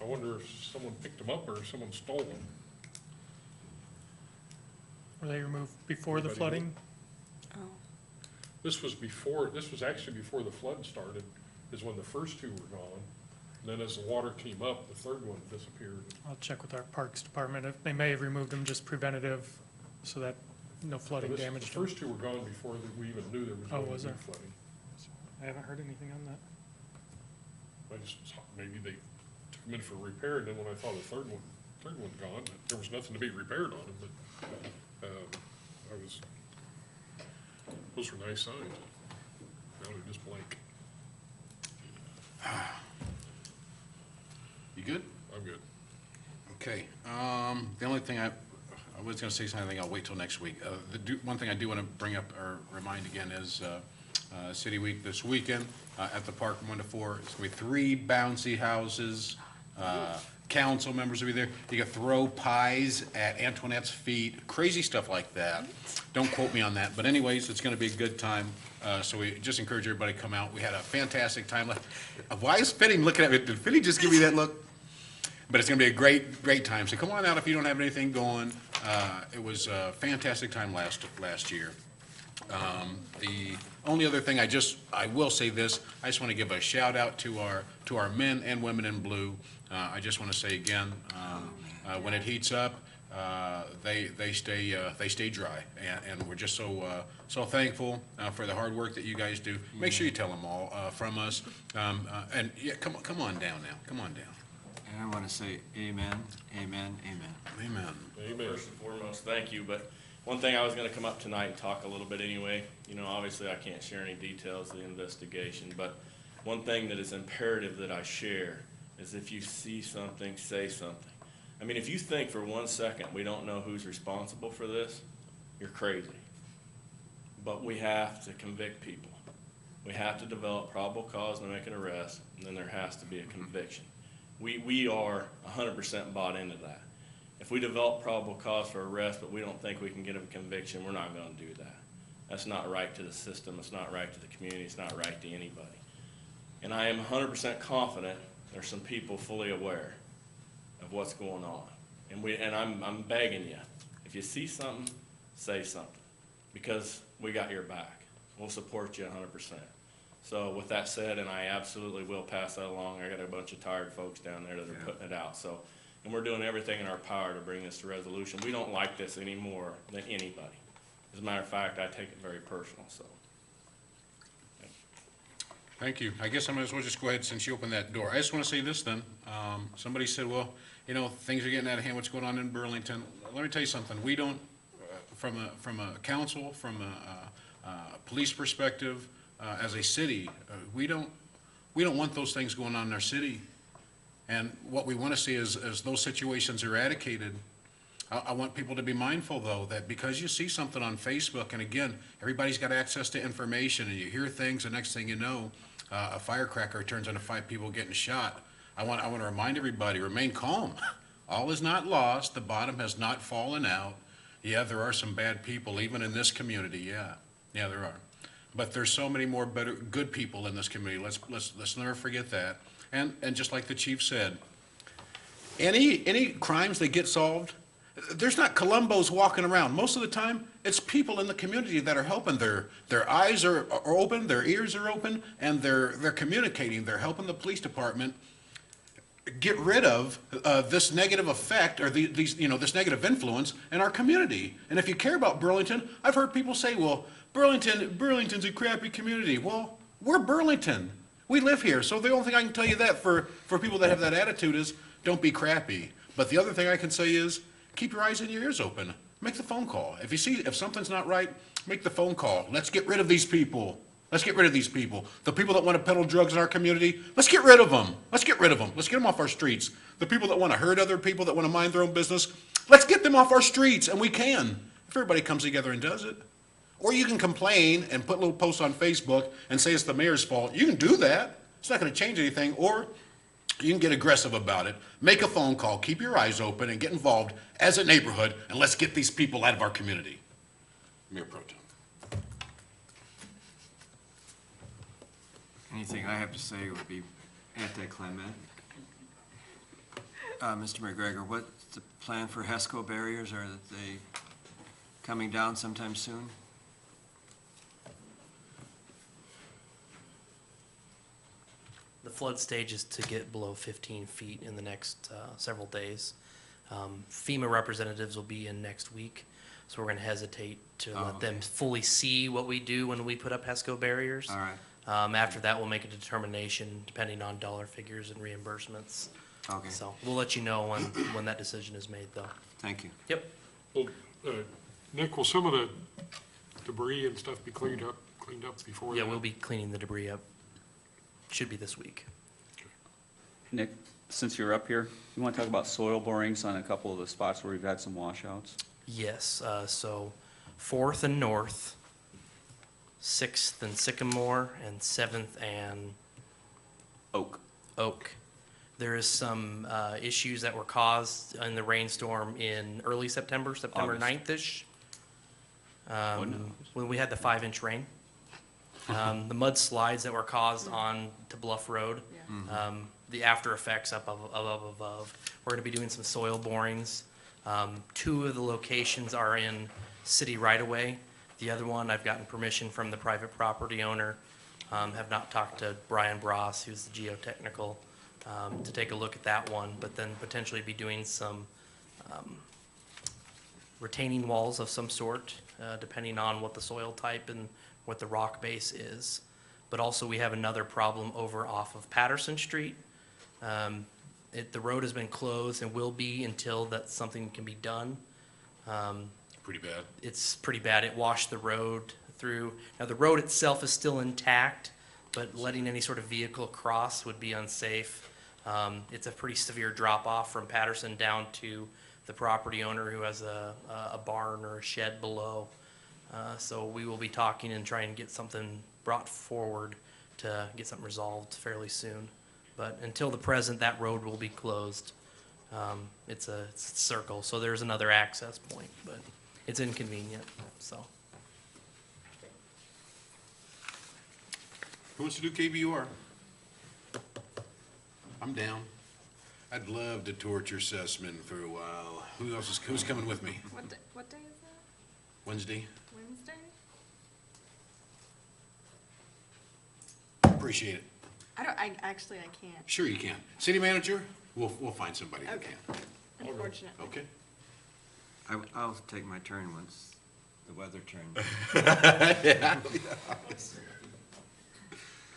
I wonder if someone picked them up or if someone stole them. Were they removed before the Anybody flooding? Oh. This was actually before the flood started, is when the first 2 were gone. And then as the water came up, the third one disappeared. I'll check with our Parks Department. They may have removed them just preventative so that no flooding The damage. first 2 were gone before we even knew there was Oh, going to was be there? flooding. I haven't heard anything on that. Maybe they took them in for repair, and then when I saw the third one gone, there was nothing to be repaired on them, but those were nice signs. Now they're just blank. You good? I'm good. Okay. The only thing I was going to say something, I'll wait till next week. One thing I do want to bring up or remind again is City Week this weekend at the park from 1 to 4. It's going to be 3 bouncy houses. Council members will be there. You can throw pies at Antoinette's feet, crazy stuff like that. Don't quote me on that, but anyways, it's going to be a good time. So we just encourage everybody to come out. We had a fantastic time. Why is Finney looking at me? Did Finney just give me that look? But it's going to be a great time. So come on out if you don't have anything going. It was a fantastic time last year. The only other thing I will say this, I just want to give a shout out to our men and women in blue. I just want to say again, when it heats up, they stay dry, and we're just so thankful for the hard work that you guys do. Make sure you tell them all from us, and yeah, come on down now, come on down. And I want to say amen, amen, amen. Amen. Amen. First and foremost, thank you, but one thing I was gonna come up tonight and talk a little bit anyway. You know, obviously I can't share any details of the investigation, but one thing that is imperative that I share is if you see something, say something. I mean, if you think for 1 second we don't know who's responsible for this, you're crazy. But we have to convict people. We have to develop probable cause and make an arrest, and then there has to be a conviction. We are 100% bought into that. If we develop probable cause for arrest, but we don't think we can get a conviction, we're not going to do that. That's not right to the system. It's not right to the community. It's not right to anybody. And I am 100% confident there's some people fully aware of what's going on. And I'm begging you, if you see something, say something, because we got your back. We'll support you 100%. So with that said, and I absolutely will pass that along, I got a bunch of tired folks down there that are putting it out. So, and we're doing everything in our power to bring this to resolution. We don't like this any more than anybody. As a matter of fact, I take it very personal, so. Thank you. I guess I might as well just go ahead since you opened that door. I just want to say this then. Somebody said, well, you know, things are getting out of hand. What's going on in Burlington? Let me tell you something. We don't, from a council, from a police perspective, as a city, we don't want those things going on in our city. And what we want to see is, as those situations are eradicated, I want people to be mindful, though, that because you see something on Facebook, and again, everybody's got access to information, and you hear things, the next thing you know, a firecracker turns into 5 people getting shot. I want to remind everybody, remain calm. All is not lost. The bottom has not fallen out. Yeah, there are some bad people, even in this community, yeah. Yeah, there are. But there's so many more good people in this community. Let's never forget that. And just like the chief said, any crimes that get solved, there's not Columbos walking around. Most of the time, it's people in the community that are helping. Their eyes are open, their ears are open, and they're communicating. They're helping the police department get rid of this negative effect, or this negative influence in our community. And if you care about Burlington, I've heard people say, well, Burlington's a crappy community. Well, we're Burlington. We live here. So the only thing I can tell you that for people that have that attitude is, don't be crappy. But the other thing I can say is, keep your eyes and your ears open. Make the phone call. If something's not right, make the phone call. Let's get rid of these people. Let's get rid of these people. The people that want to peddle drugs in our community, let's get rid of them. Let's get rid of them. Let's get them off our streets. The people that want to hurt other people, that want to mind their own business, let's get them off our streets, and we can, if everybody comes together and does it. Or you can complain and put little posts on Facebook and say it's the mayor's fault. You can do that. It's not going to change anything. Or you can get aggressive about it, make a phone call, keep your eyes open, and get involved as a neighborhood, and let's get these people out of our community. Mayor Pro Tem. Anything I have to say would be anticlimactic. Mr. McGregor, what's the plan for HESCO barriers? Are they coming down sometime soon? The flood stage is to get below 15 feet in the next several days. FEMA representatives will be in next week, so we're going to hesitate to let them fully see what we do when we put up HESCO barriers. All right. After that, we'll make a determination depending on dollar figures and reimbursements. Okay. So we'll let you know when that decision is made, though. Thank you. Yep. Well, Nick, will some of the debris and stuff be cleaned up before that? Yeah, we'll be cleaning the debris up. Should be this week. Nick, since you're up here, you want to talk about soil borings on a couple of the spots where we've had some washouts? Yes, so 4th and North, 6th and Sycamore, and 7th and Oak. There is some issues that were caused in the rainstorm in early September August. 9th-ish. no. When we had the 5-inch rain. The mudslides that were caused on to Bluff Road. The after effects up above. We're gonna be doing some soil borings. 2 of the locations are in city right-of-way. The other one, I've gotten permission from the private property owner. Have not talked to Brian Bross, who's the geotechnical, to take a look at that one, but then potentially be doing some retaining walls of some sort, depending on what the soil type and what the rock base is. But also we have another problem over off of Patterson Street. The road has been closed and will be until that something can be done. Pretty bad. It's pretty bad. It washed the road through. Now, the road itself is still intact, but letting any sort of vehicle cross would be unsafe. It's a pretty severe drop-off from Patterson down to the property owner who has a barn or a shed below. So we will be talking and trying to get something brought forward to get something resolved fairly soon. But until the present, that road will be closed. It's a circle, so there's another access point, but it's inconvenient, so. Who wants to do KVUR? I'm down. I'd love to torture Sussman for a while. Who's coming with me? What day is that? Wednesday? Wednesday? Appreciate it. I can't, Sure you can. City manager, we'll find somebody that Okay. can. unfortunately. Okay. I'll take my turn once the weather turns. Yeah.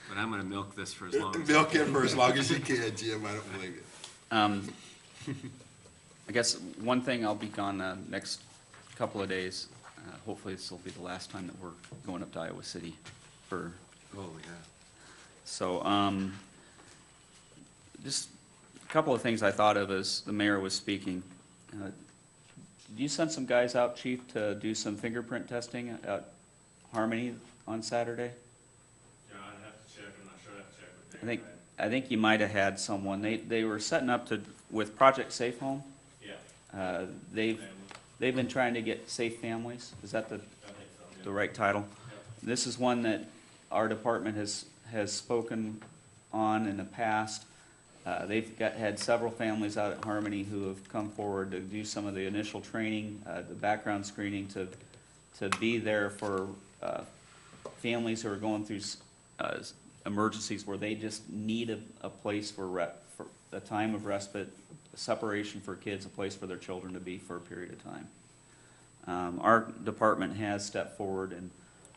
But I'm gonna milk this for as long as. Milk it for as long as you can, Jim, I don't blame you. I guess one thing, I'll be gone the next couple of days. Hopefully this will be the last time that we're going up to Iowa City for. Oh, yeah. So, just a couple of things I thought of as the mayor was speaking. Did you send some guys out, Chief, to do some fingerprint testing at Harmony on Saturday? Yeah, I'd have to check, I'm not sure, I'd have to check with Dave. I think you might have had someone. They were setting up with Project Safe Home. Yeah. They've been trying to get safe families. Is that I think so, yeah. the right title? This is one that our department has spoken on in the past. They've had several families out at Harmony who have come forward to do some of the initial training, the background screening, to be there for families who are going through emergencies where they just need a place for a time of respite, separation for kids, a place for their children to be for a period of time. Our department has stepped forward and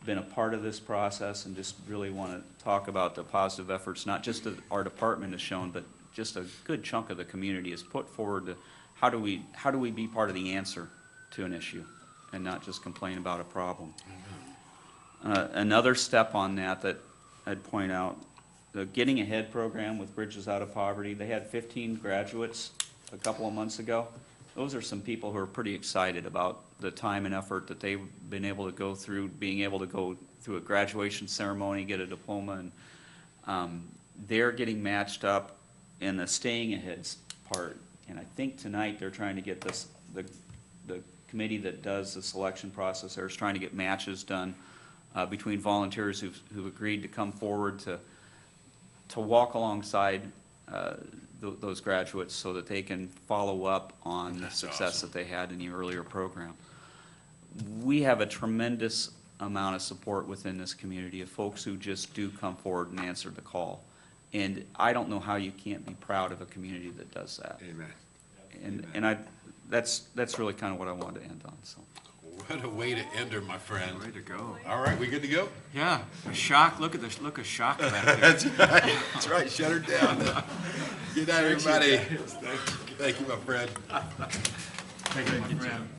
been a part of this process, and just really want to talk about the positive efforts, not just that our department has shown, but just a good chunk of the community has put forward to how do we be part of the answer to an issue and not just complain about a problem. Another step on that I'd point out, the Getting Ahead program with Bridges Out of Poverty, they had 15 graduates a couple of months ago. Those are some people who are pretty excited about the time and effort that they've been able to go through, being able to go through a graduation ceremony, get a diploma, and they're getting matched up in the Staying Ahead part. And I think tonight they're trying to get the committee that does the selection process there is trying to get matches done between volunteers who've agreed to come forward to walk alongside those graduates so that they can follow up on the success that they had in the earlier program. We have a tremendous amount of support within this community of folks who just do come forward and answer the call. And I don't know how you can't be proud of a community that does that. Amen. And that's really kind of what I wanted to end on. So. What a way to end her, my friend. Way to go. All right, we good to go? Yeah, a shock, look of shock back there. That's right, shut her down. Good night, everybody. Thank you, my friend. Thank you, my friend.